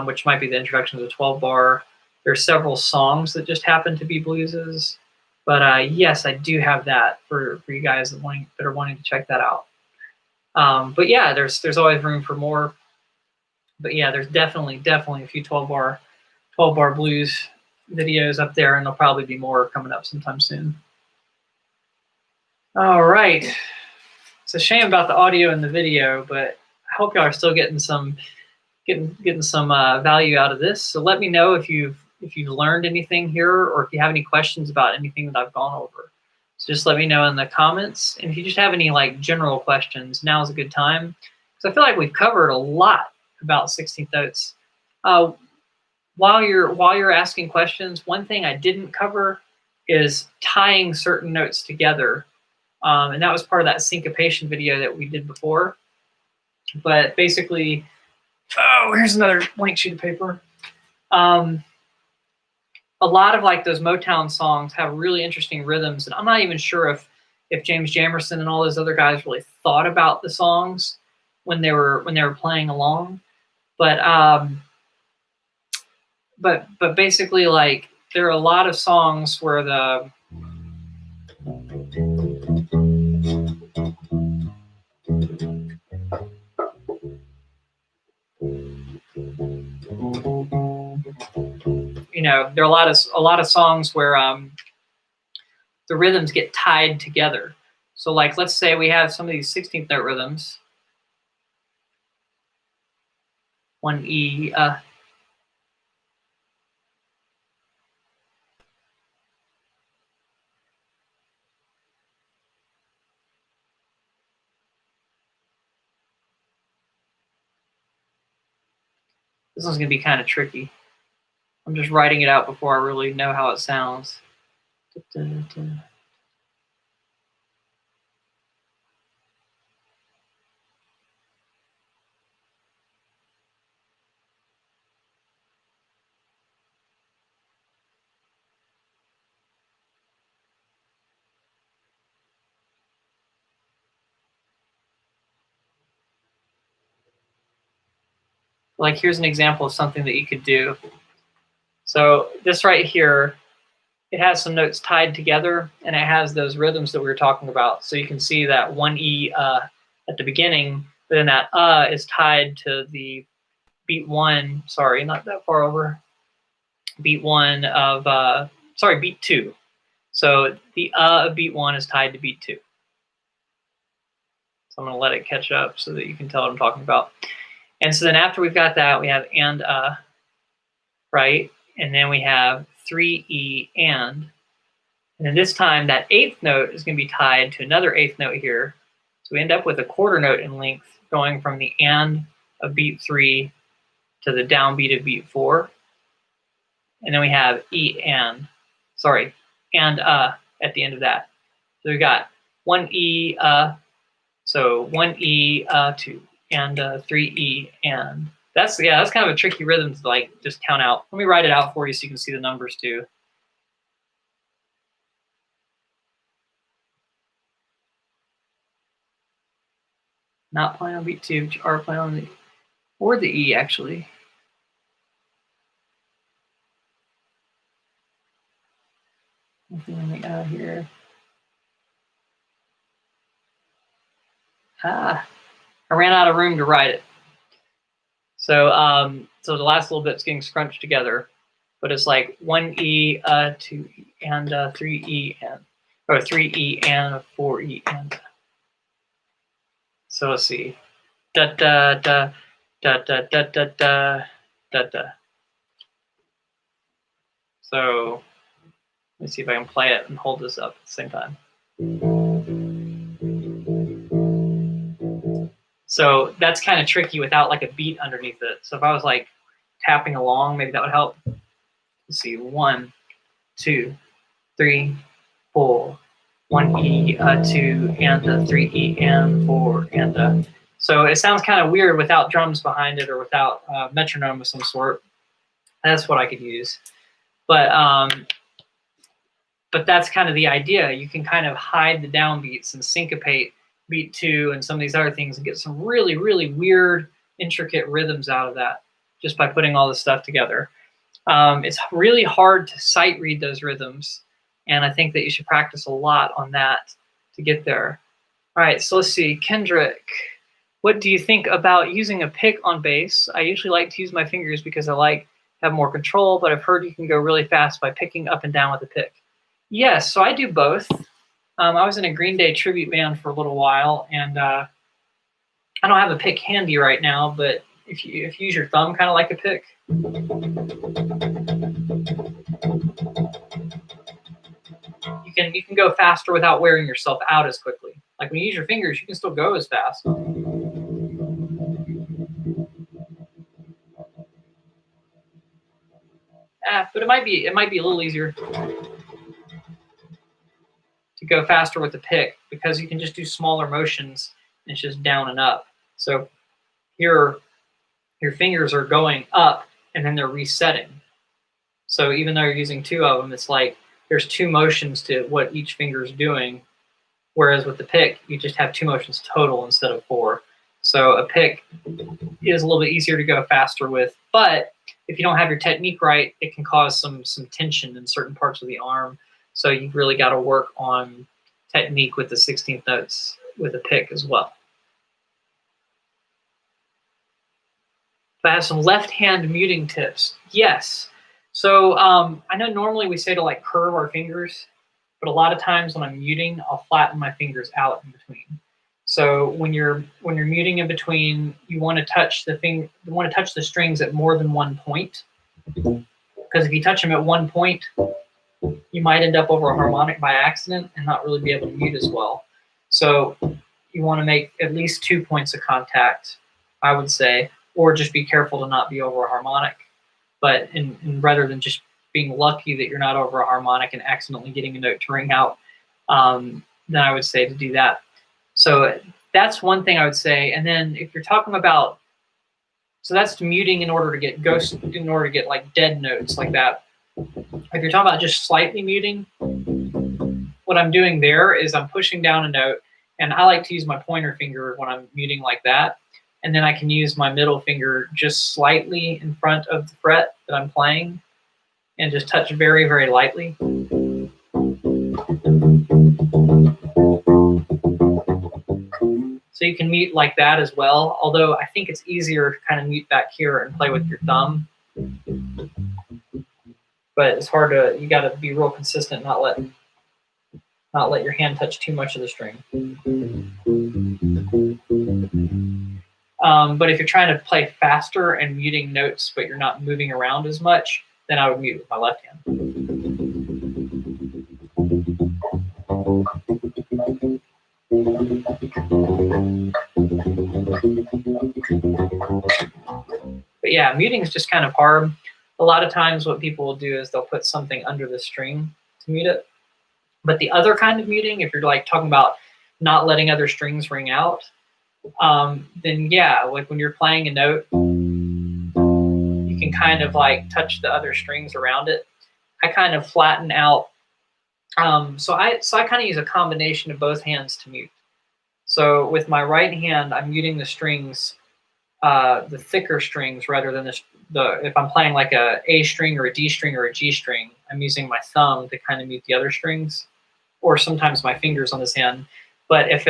which might be the introduction to the 12-bar. There's several songs that just happen to be blueses. But yes, I do have that for you guys that are wanting to check that out. But yeah, there's always room for more. But yeah, there's definitely a few 12-bar blues videos up there, and there'll probably be more coming up sometime soon. All right. It's a shame about the audio and the video, but I hope y'all are still getting some value out of this. So let me know if you've learned anything here, or if you have any questions about anything that I've gone over. So just let me know in the comments. And if you just have any like general questions, now is a good time, because I feel like we've covered a lot about 16th notes. While you're asking questions, one thing I didn't cover is tying certain notes together. And that was part of that syncopation video that we did before. But basically, oh, here's another blank sheet of paper. A lot of like those Motown songs have really interesting rhythms, and I'm not even sure if James Jamerson and all those other guys really thought about the songs when they were playing along. But basically, like, there are a lot of songs where the there are a lot of songs where the rhythms get tied together. So like, let's say we have some of these 16th note rhythms. 1E, this one's gonna be kind of tricky. I'm just writing it out before I really know how it sounds. Like, here's an example of something that you could do. So this right here, it has some notes tied together, and it has those rhythms that we were talking about. So you can see that 1E at the beginning, but then that is tied to the beat 1, sorry, not that far over, beat 1 of, sorry, beat 2. So the of beat 1 is tied to beat 2. So I'm going to let it catch up so that you can tell what I'm talking about. And so then after we've got that, we have and, right? And then we have 3E and then this time that 8th note is going to be tied to another 8th note here. So we end up with a quarter note in length going from the and of beat 3 to the downbeat of beat 4. And then we have E and, sorry, and at the end of that. So we've got 1E, so 1E, 2, and 3E, and that's kind of a tricky rhythm to like just count out. Let me write it out for you so you can see the numbers too. Not playing on beat 2, but you are playing on the, or the E actually. Nothing on the here. I ran out of room to write it. So so the last little bit's getting scrunched together, but it's like 1E, 2E, and 3E, and, or 3E and 4E and. So let's see. Da da da da da da da da da da. So let me see if I can play it and hold this up at the same time. So that's kind of tricky without like a beat underneath it. So if I was like tapping along, maybe that would help. let's see, 1, 2, 3, 4, 1 E, 2, and 3 E, and 4, and so it sounds kind of weird without drums behind it or without metronome of some sort. That's what I could use, but that's kind of the idea. You can kind of hide the downbeats and syncopate beat 2 and some of these other things and get some really, really weird, intricate rhythms out of that just by putting all this stuff together. It's really hard to sight read those rhythms, and I think that you should practice a lot on that to get there. All right, so let's see. Kendrick, what do you think about using a pick on bass? I usually like to use my fingers because I have more control, but I've heard you can go really fast by picking up and down with a pick. Yes, so I do both. I was in a Green Day tribute band for a little while, and I don't have a pick handy right now, but if you use your thumb kind of like a pick, you can go faster without wearing yourself out as quickly. Like when you use your fingers, you can still go as fast. But it might be a little easier to go faster with the pick because you can just do smaller motions. It's just down and up. So here, your fingers are going up and then they're resetting. So even though you're using 2 of them, it's like there's 2 motions to what each finger is doing. Whereas with the pick, you just have 2 motions total instead of 4. So a pick is a little bit easier to go faster with, but if you don't have your technique right, it can cause some tension in certain parts of the arm. So you've really got to work on technique with the 16th notes with a pick as well. Do I have some left hand muting tips? Yes. So I know normally we say to like curve our fingers, but a lot of times when I'm muting, I'll flatten my fingers out in between. So when you're muting in between, you want to touch the strings at more than 1 point, because if you touch them at 1 point, you might end up over a harmonic by accident and not really be able to mute as well. So you want to make at least 2 points of contact, I would say, or just be careful to not be over a harmonic. But rather than just being lucky that you're not over a harmonic and accidentally getting a note to ring out, then I would say to do that. So that's one thing I would say. And then if you're talking about, so that's muting in order to get ghost, in order to get like dead notes like that. If you're talking about just slightly muting, what I'm doing there is I'm pushing down a note, and I like to use my pointer finger when I'm muting like that. And then I can use my middle finger just slightly in front of the fret that I'm playing and just touch very, very lightly. So you can mute like that as well, although I think it's easier to kind of mute back here and play with your thumb. But it's hard to, you got to be real consistent, not let your hand touch too much of the string. But if you're trying to play faster and muting notes, but you're not moving around as much, then I would mute with my left hand. But yeah, muting is just kind of hard. A lot of times what people will do is they'll put something under the string to mute it. But the other kind of muting, if you're like talking about not letting other strings ring out, then yeah, like when you're playing a note, you can kind of like touch the other strings around it. I kind of flatten out. So I kind of use a combination of both hands to mute. So with my right hand, I'm muting the strings, the thicker strings, rather than if I'm playing like a A string or a D string or a G string, I'm using my thumb to kind of mute the other strings, or sometimes my fingers on this hand. But if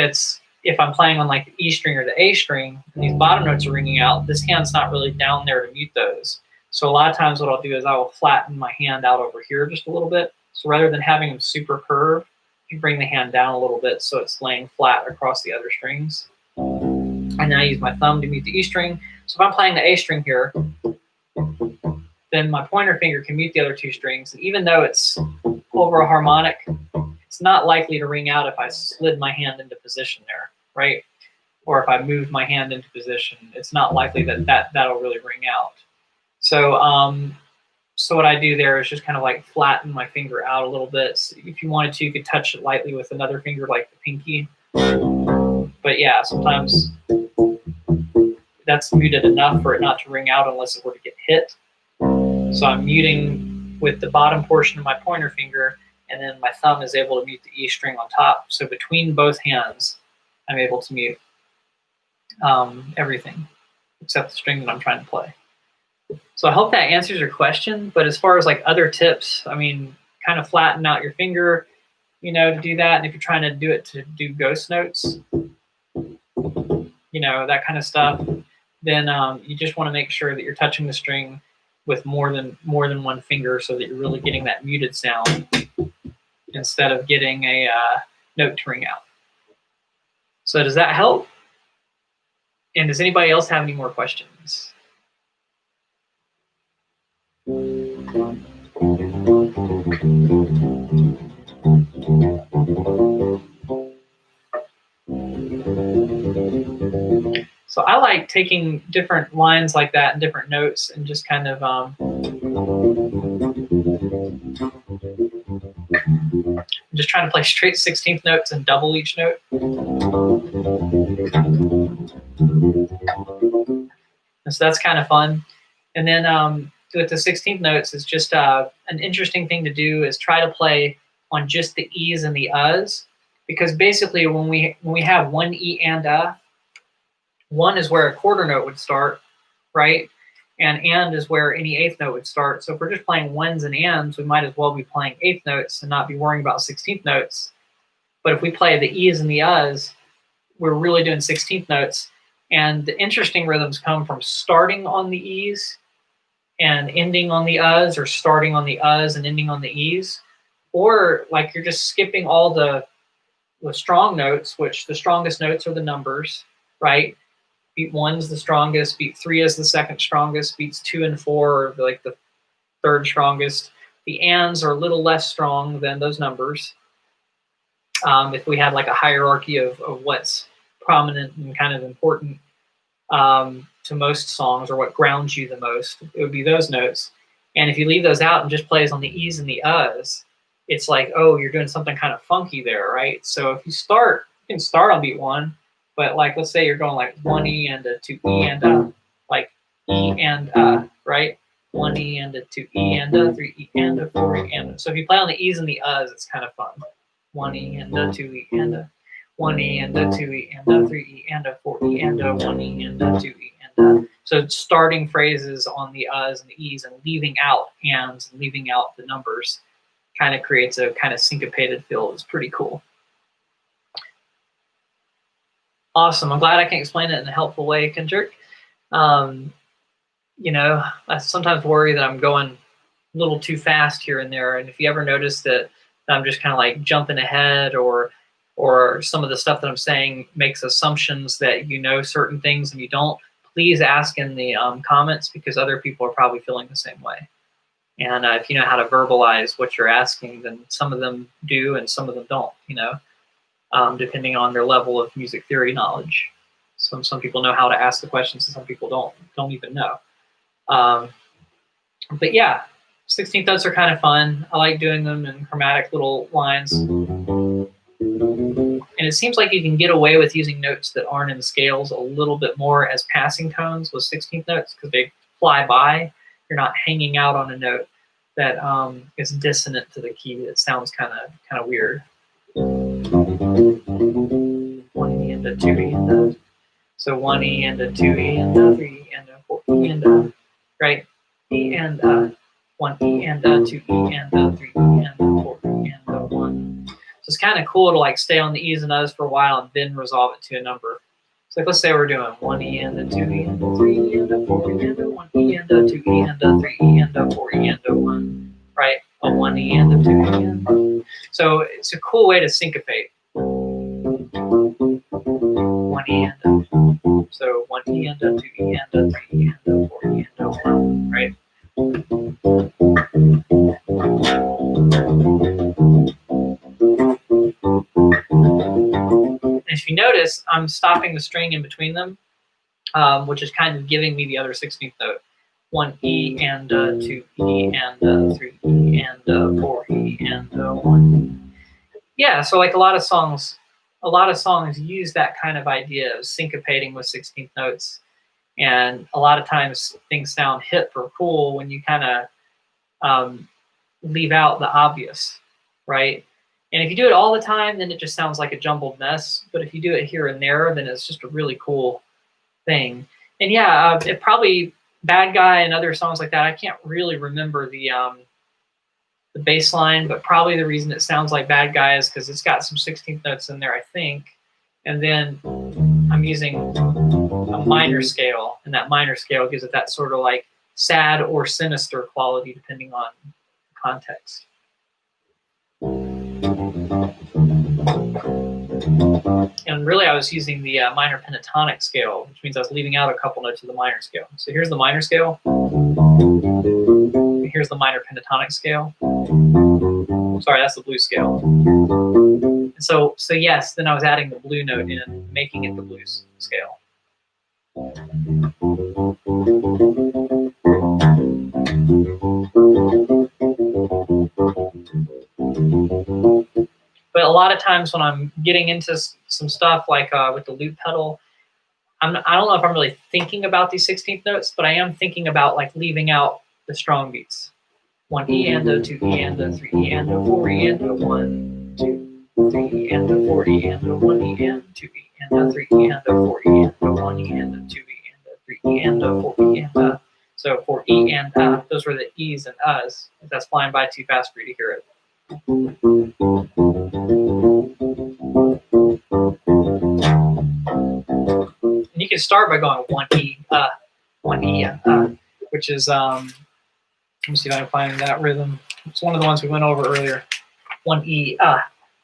I'm playing on like the E string or the A string and these bottom notes are ringing out, this hand's not really down there to mute those. So a lot of times what I'll do is I will flatten my hand out over here just a little bit. So rather than having them super curved, you bring the hand down a little bit so it's laying flat across the other strings. And then I use my thumb to mute the E string. So if I'm playing the A string here, then my pointer finger can mute the other 2 strings. And even though it's over a harmonic, it's not likely to ring out if I slid my hand into position there, right? Or if I moved my hand into position, it's not likely that'll really ring out. So So what I do there is just kind of like flatten my finger out a little bit. So if you wanted to, you could touch it lightly with another finger like the pinky. But yeah, sometimes that's muted enough for it not to ring out unless it were to get hit. So I'm muting with the bottom portion of my pointer finger, and then my thumb is able to mute the E string on top. So between both hands, I'm able to mute everything except the string that I'm trying to play. So I hope that answers your question. But as far as like other tips, I mean, kind of flatten out your finger, you know, to do that. And if you're trying to do it to do ghost notes, you know, that kind of stuff, then you just want to make sure that you're touching the string with more than one finger, so that you're really getting that muted sound instead of getting a note to ring out. So does that help? And does anybody else have any more questions? So I like taking different lines like that and different notes and just kind of just trying to play straight 16th notes and double each note. And so that's kind of fun. And then with the 16th notes, it's just an interesting thing to do is try to play on just the E's and the U's, because basically when we have one E and a, one is where a quarter note would start, right? And is where any eighth note would start. So if we're just playing ones and ands, we might as well be playing eighth notes and not be worrying about 16th notes. But if we play the E's and the U's, we're really doing 16th notes. And the interesting rhythms come from starting on the E's and ending on the U's, or starting on the U's and ending on the E's. Or like you're just skipping all the strong notes, which the strongest notes are the numbers, right? Beat 1's the strongest, beat 3 is the second strongest, beats 2 and 4 are like the third strongest. The ands are a little less strong than those numbers. If we had like a hierarchy of what's prominent and kind of important to most songs, or what grounds you the most, it would be those notes. And if you leave those out and just plays on the E's and the U's, it's like, oh, you're doing something kind of funky there, right? So if you can start on beat 1, but like let's say you're going like 1 E and a 2 E and a, like E and a, right? 1 E and a 2 E and a 3 E and a 4 E and a. So if you play on the E's and the U's, it's kind of fun. 1 E and a 2 E and a 1 E and a 2 E and a 3 E and a 4 E and a 1 E and a 2 E and a. So starting phrases on the U's and the E's and leaving out ands and leaving out the numbers kind of creates a kind of syncopated feel. It's pretty cool. Awesome. I'm glad I can explain it in a helpful way, Kendrick. You know, I sometimes worry that I'm going a little too fast here and there. And if you ever notice that I'm just kind of like jumping ahead, or some of the stuff that I'm saying makes assumptions that you know certain things and you don't, please ask in the comments, because other people are probably feeling the same way. And if you know how to verbalize what you're asking, then some of them do and some of them don't, you know. Depending on their level of music theory knowledge. Some people know how to ask the questions, and some people don't even know. But yeah, 16th notes are kind of fun. I like doing them in chromatic little lines. And it seems like you can get away with using notes that aren't in scales a little bit more as passing tones with 16th notes, because they fly by. You're not hanging out on a note that is dissonant to the key. It sounds kind of weird. 1 E and a 2 E and a, so 1 E and a 2 E and a 3 E and a 4 E and a, right? E and a 1 E and a 2 E and a 3 E and a 4 E and a 1. So it's kind of cool to like stay on the E's and U's for a while and then resolve it to a number. So like let's say we're doing 1 E and a 2 E and a 3 E and a 4 E and a 1 E and a 2 E and a 3 E and a 4 E and a 1, right? A 1 E and a 2 E and a. So it's a cool way to syncopate. 1 E and a, so 1 E and a 2 E and a 3 E and a 4 E and a 1, right? And if you notice, I'm stopping the string in between them, which is kind of giving me the other 16th note. 1 E and 2 E and 3 E and 4 E and 1. Yeah, so like a lot of songs use that kind of idea of syncopating with 16th notes, and a lot of times things sound hip or cool when you kind of leave out the obvious, right? And if you do it all the time, then it just sounds like a jumbled mess. But if you do it here and there, then it's just a really cool thing. And yeah, it probably Bad Guy and other songs like that. I can't really remember the bass line, but probably the reason it sounds like Bad Guy is because it's got some 16th notes in there, I think. And then I'm using a minor scale, and that minor scale gives it that sort of like sad or sinister quality depending on context. And really I was using the minor pentatonic scale, which means I was leaving out a couple notes of the minor scale. So here's the minor scale. Here's the minor pentatonic scale. Sorry, that's the blues scale. So yes, then I was adding the blue note in, making it the blues scale. But a lot of times when I'm getting into some stuff like with the loop pedal, I don't know if I'm really thinking about these 16th notes, but I am thinking about like leaving out the strong beats. 1 E and a 2 E and a 3 E and a 4 E and a 1, 2, 3 E and a 4 E and a 1 E and 2 E and a 3 E and a 4 E and a 1 E and a 2 E and a 3 E and a 4 E and a. So for E and those were the E's and U's. If that's flying by too fast for you to hear it. And you can start by going 1 E, 1 E, which is let me see if I can find that rhythm. It's one of the ones we went over earlier. 1 E,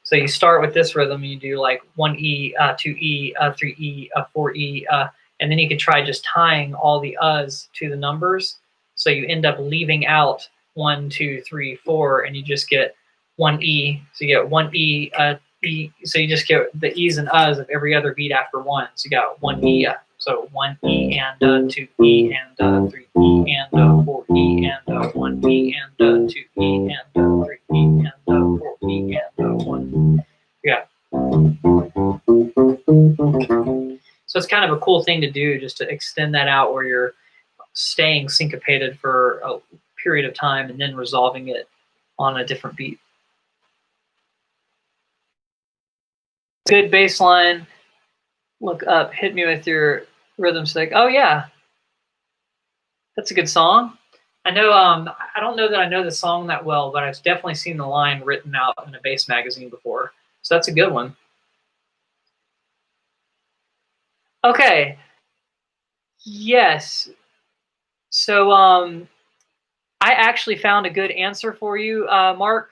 So you start with this rhythm, and you do like 1 E, 2 E, 3 E, 4 E, and then you can try just tying all the U's to the numbers. So you end up leaving out 1, 2, 3, 4, and you just get 1 E. So you get 1 E, E. So you just get the E's and U's of every other beat after 1. So you got 1 E. So 1 E and 2 E and 3 E and 4 E and 1 E and 2 E and 3 E and 4 E and 1. Yeah. So it's kind of a cool thing to do, just to extend that out where you're staying syncopated for a period of time and then resolving it on a different beat. Good bass line. Look up, hit me with your rhythm stick. Oh yeah, that's a good song. I know. I don't know that I know the song that well, but I've definitely seen the line written out in a bass magazine before. So that's a good one. Okay. Yes. So I actually found a good answer for you, Mark,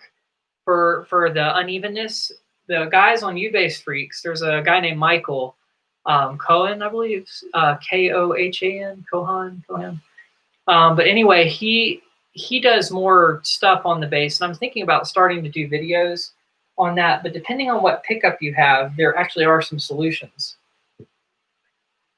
for the unevenness. The guys on Ubase Freaks, there's a guy named Michael Cohen, I believe, Kohan, Cohan. But anyway, he does more stuff on the bass, and I'm thinking about starting to do videos on that. But depending on what pickup you have, there actually are some solutions.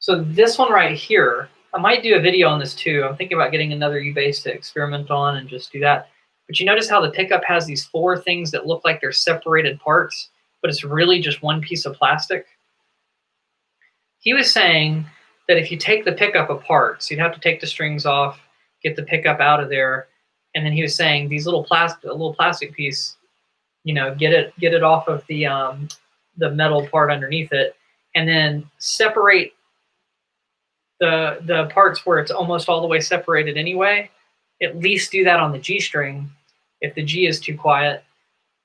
So this one right here, I might do a video on this too. I'm thinking about getting another Ubase to experiment on and just do that. But you notice how the pickup has these 4 things that look like they're separated parts, but it's really just one piece of plastic? He was saying that if you take the pickup apart, so you'd have to take the strings off, get the pickup out of there, and then he was saying these little plastic piece, you know, get it off of the metal part underneath it, and then separate the parts where it's almost all the way separated anyway. At least do that on the G string if the G is too quiet.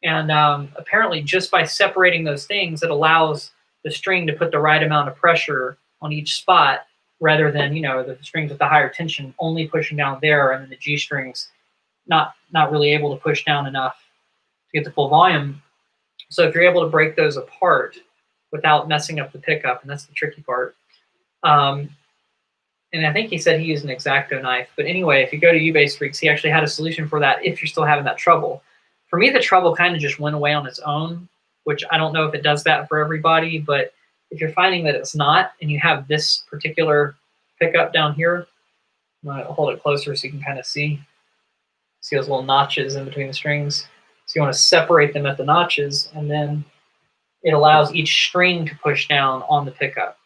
And apparently just by separating those things, it allows the string to put the right amount of pressure on each spot, rather than, you know, the strings with the higher tension only pushing down there, and then the G strings not really able to push down enough to get the full volume. So if you're able to break those apart without messing up the pickup, and that's the tricky part. And I think he said he used an X-Acto knife. But anyway, if you go to Ubase Freaks, he actually had a solution for that if you're still having that trouble. For me, the trouble kind of just went away on its own, which I don't know if it does that for everybody. But if you're finding that it's not, and you have this particular pickup down here, I'm going to hold it closer so you can kind of see those little notches in between the strings. So you want to separate them at the notches, and then it allows each string to push down on the pickup.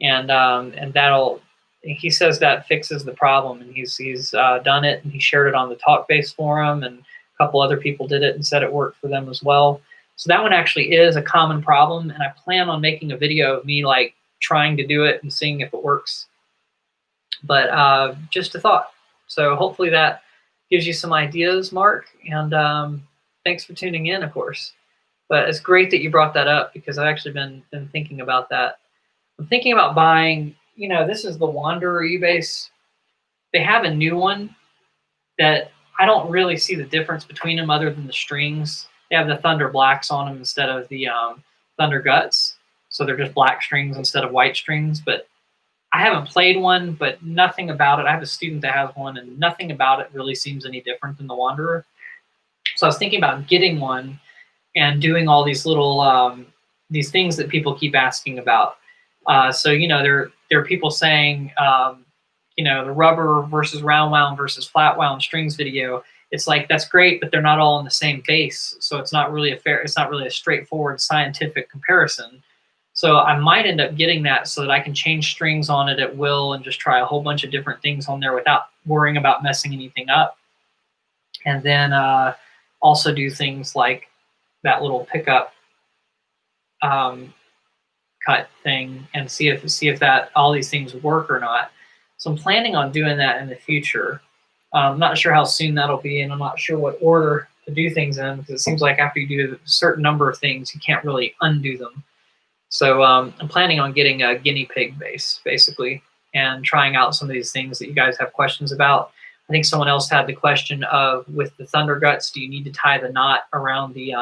And that'll, he says that fixes the problem, and he's done it, and he shared it on the TalkBase forum, and a couple other people did it and said it worked for them as well. So that one actually is a common problem, and I plan on making a video of me like trying to do it and seeing if it works. But just a thought. So hopefully that gives you some ideas, Mark, and thanks for tuning in, of course. But it's great that you brought that up, because I've actually been thinking about that. I'm thinking about buying, you know, this is the Wanderer U-Bass. They have a new one that I don't really see the difference between them other than the strings. They have the Thunder Blacks on them instead of the Thunder Guts. So they're just black strings instead of white strings. But I haven't played one, but nothing about it. I have a student that has one, and nothing about it really seems any different than the Wanderer. So I was thinking about getting one and doing all these little these things that people keep asking about. So, you know, there are people saying, you know, the rubber versus round wound versus flat wound strings video. It's like, that's great, but they're not all in the same bass. So it's not really a straightforward scientific comparison. So I might end up getting that so that I can change strings on it at will and just try a whole bunch of different things on there without worrying about messing anything up. And then also do things like that little pickup cut thing, and see if that all these things work or not. So I'm planning on doing that in the future. I'm not sure how soon that'll be, and I'm not sure what order to do things in, because it seems like after you do a certain number of things, you can't really undo them. So I'm planning on getting a guinea pig bass, basically, and trying out some of these things that you guys have questions about. I think someone else had the question of, with the Thunder Guts, do you need to tie the knot around the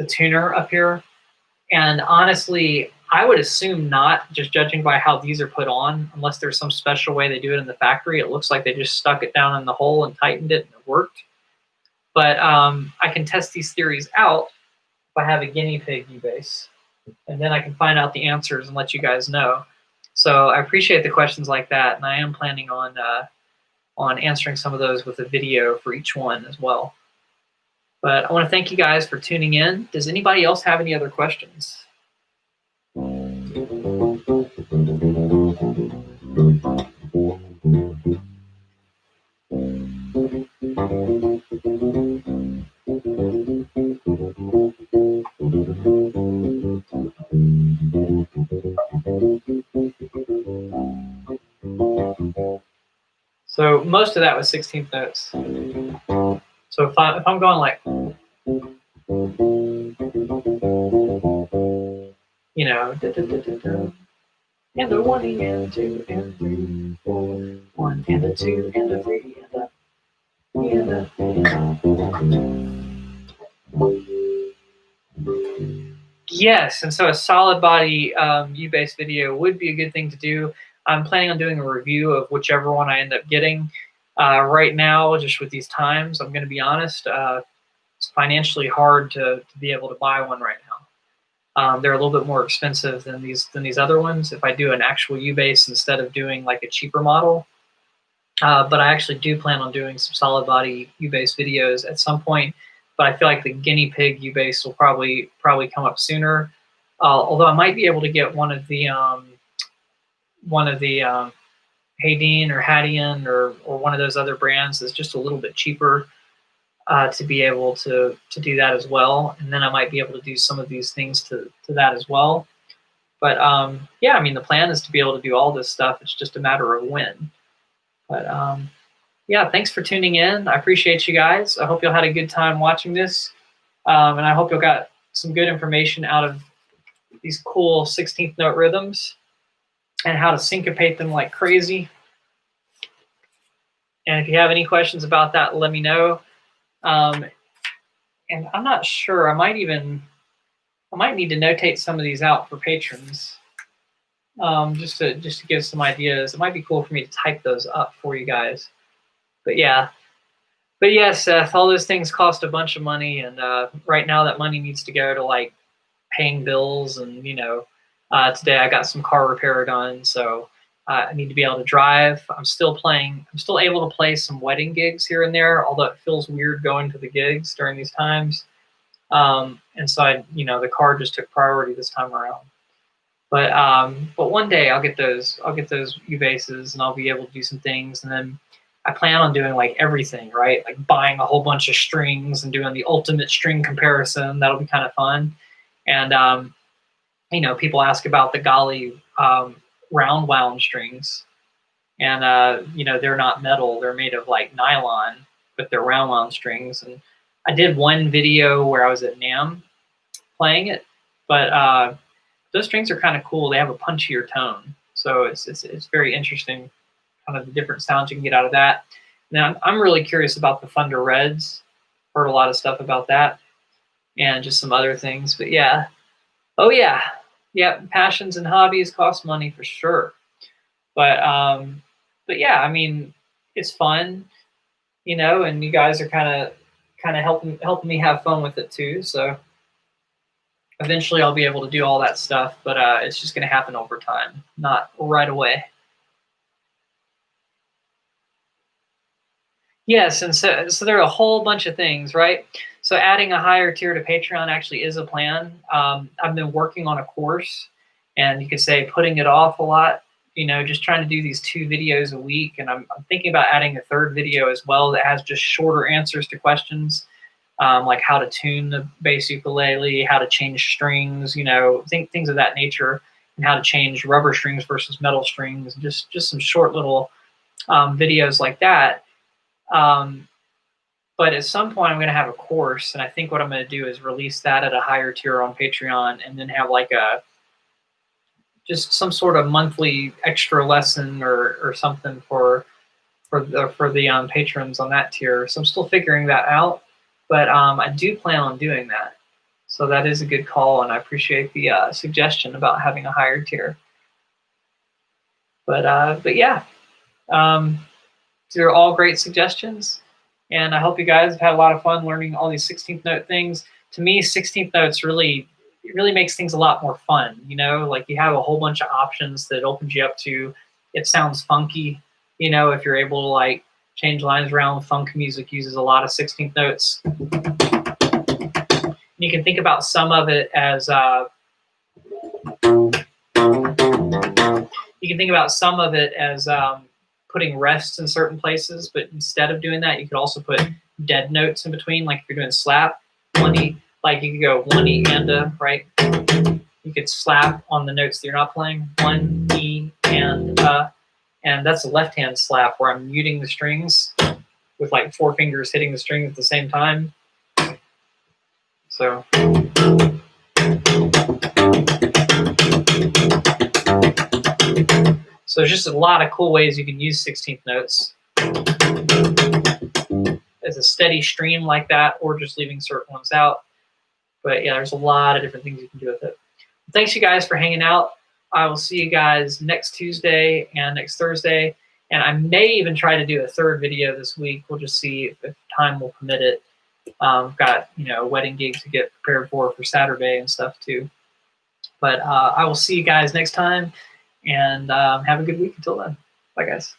tuner up here? And honestly, I would assume not, just judging by how these are put on, unless there's some special way they do it in the factory. It looks like they just stuck it down in the hole and tightened it, and it worked. But I can test these theories out if I have a guinea pig U-Bass, and then I can find out the answers and let you guys know. So I appreciate the questions like that, and I am planning on answering some of those with a video for each one as well. But I want to thank you guys for tuning in. Does anybody else have any other questions? So most of that was 16th notes. So if I'm going like, you know, da, da, da, da, da, and the 1 and 2 and 3, 4, 1 and a 2 and a 3 and a yes, and so a solid body U-Bass video would be a good thing to do. I'm planning on doing a review of whichever one I end up getting. Right now, just with these times, I'm going to be honest, it's financially hard to be able to buy one right now. They're a little bit more expensive than these other ones if I do an actual U-Bass instead of doing like a cheaper model. But I actually do plan on doing some solid body U-Bass videos at some point. But I feel like the guinea pig U-Bass will probably come up sooner. Although I might be able to get one of the Haydean or Hadian or one of those other brands that's just a little bit cheaper to be able to do that as well. And then I might be able to do some of these things to that as well. But yeah, I mean, the plan is to be able to do all this stuff. It's just a matter of when. But yeah, thanks for tuning in. I appreciate you guys. I hope y'all had a good time watching this. And I hope y'all got some good information out of these cool 16th note rhythms and how to syncopate them like crazy. And if you have any questions about that, let me know. And I'm not sure, I might need to notate some of these out for patrons. Just to give some ideas. It might be cool for me to type those up for you guys. But yeah, Seth, all those things cost a bunch of money, and right now that money needs to go to like paying bills and, you know, Today I got some car repair done, so I need to be able to drive. I'm still able to play some wedding gigs here and there, although it feels weird going to the gigs during these times. And so the car just took priority this time around. But one day I'll get those U-basses and I'll be able to do some things. And then I plan on doing like everything, right? Like buying a whole bunch of strings and doing the ultimate string comparison. That'll be kind of fun. And people ask about the Golly round wound strings, and they're not metal; they're made of like nylon, but they're round wound strings. And I did one video where I was at NAMM playing it, but those strings are kind of cool. They have a punchier tone, so it's very interesting, kind of the different sounds you can get out of that. Now I'm really curious about the Thunder Reds. Heard a lot of stuff about that, and just some other things. But yeah. Oh yeah, passions and hobbies cost money for sure. But yeah, I mean, it's fun, and you guys are kind of helping me have fun with it too. So eventually I'll be able to do all that stuff, but it's just going to happen over time, not right away. Yes, and so there are a whole bunch of things, right? So adding a higher tier to Patreon actually is a plan. I've been working on a course, and you could say putting it off a lot, just trying to do these 2 videos a week. And I'm thinking about adding a 3rd video as well that has just shorter answers to questions, like how to tune the bass ukulele, how to change strings, things of that nature, and how to change rubber strings versus metal strings, just some short little videos like that. But at some point I'm going to have a course, and I think what I'm going to do is release that at a higher tier on Patreon, and then have like just some sort of monthly extra lesson or something for the patrons on that tier. So I'm still figuring that out, but I do plan on doing that. So that is a good call, and I appreciate the suggestion about having a higher tier. But yeah. They're all great suggestions, and I hope you guys have had a lot of fun learning all these 16th note things. To me, 16th notes really makes things a lot more fun. Like you have a whole bunch of options that opens you up to. It sounds funky, if you're able to like change lines around. Funk music uses a lot of 16th notes. You can think about some of it as putting rests in certain places, but instead of doing that, you could also put dead notes in between. Like if you're doing slap, 1E, like you could go 1E and a, right? You could slap on the notes that you're not playing, 1E and that's a left-hand slap where I'm muting the strings with like 4 fingers hitting the string at the same time. So. So there's just a lot of cool ways you can use 16th notes as a steady stream like that, or just leaving certain ones out. But yeah, there's a lot of different things you can do with it. Thanks you guys for hanging out. I will see you guys next Tuesday and next Thursday. And I may even try to do a 3rd video this week. We'll just see if time will permit it. I've got a wedding gig to get prepared for Saturday and stuff too. But I will see you guys next time. And have a good week until then. Bye, guys.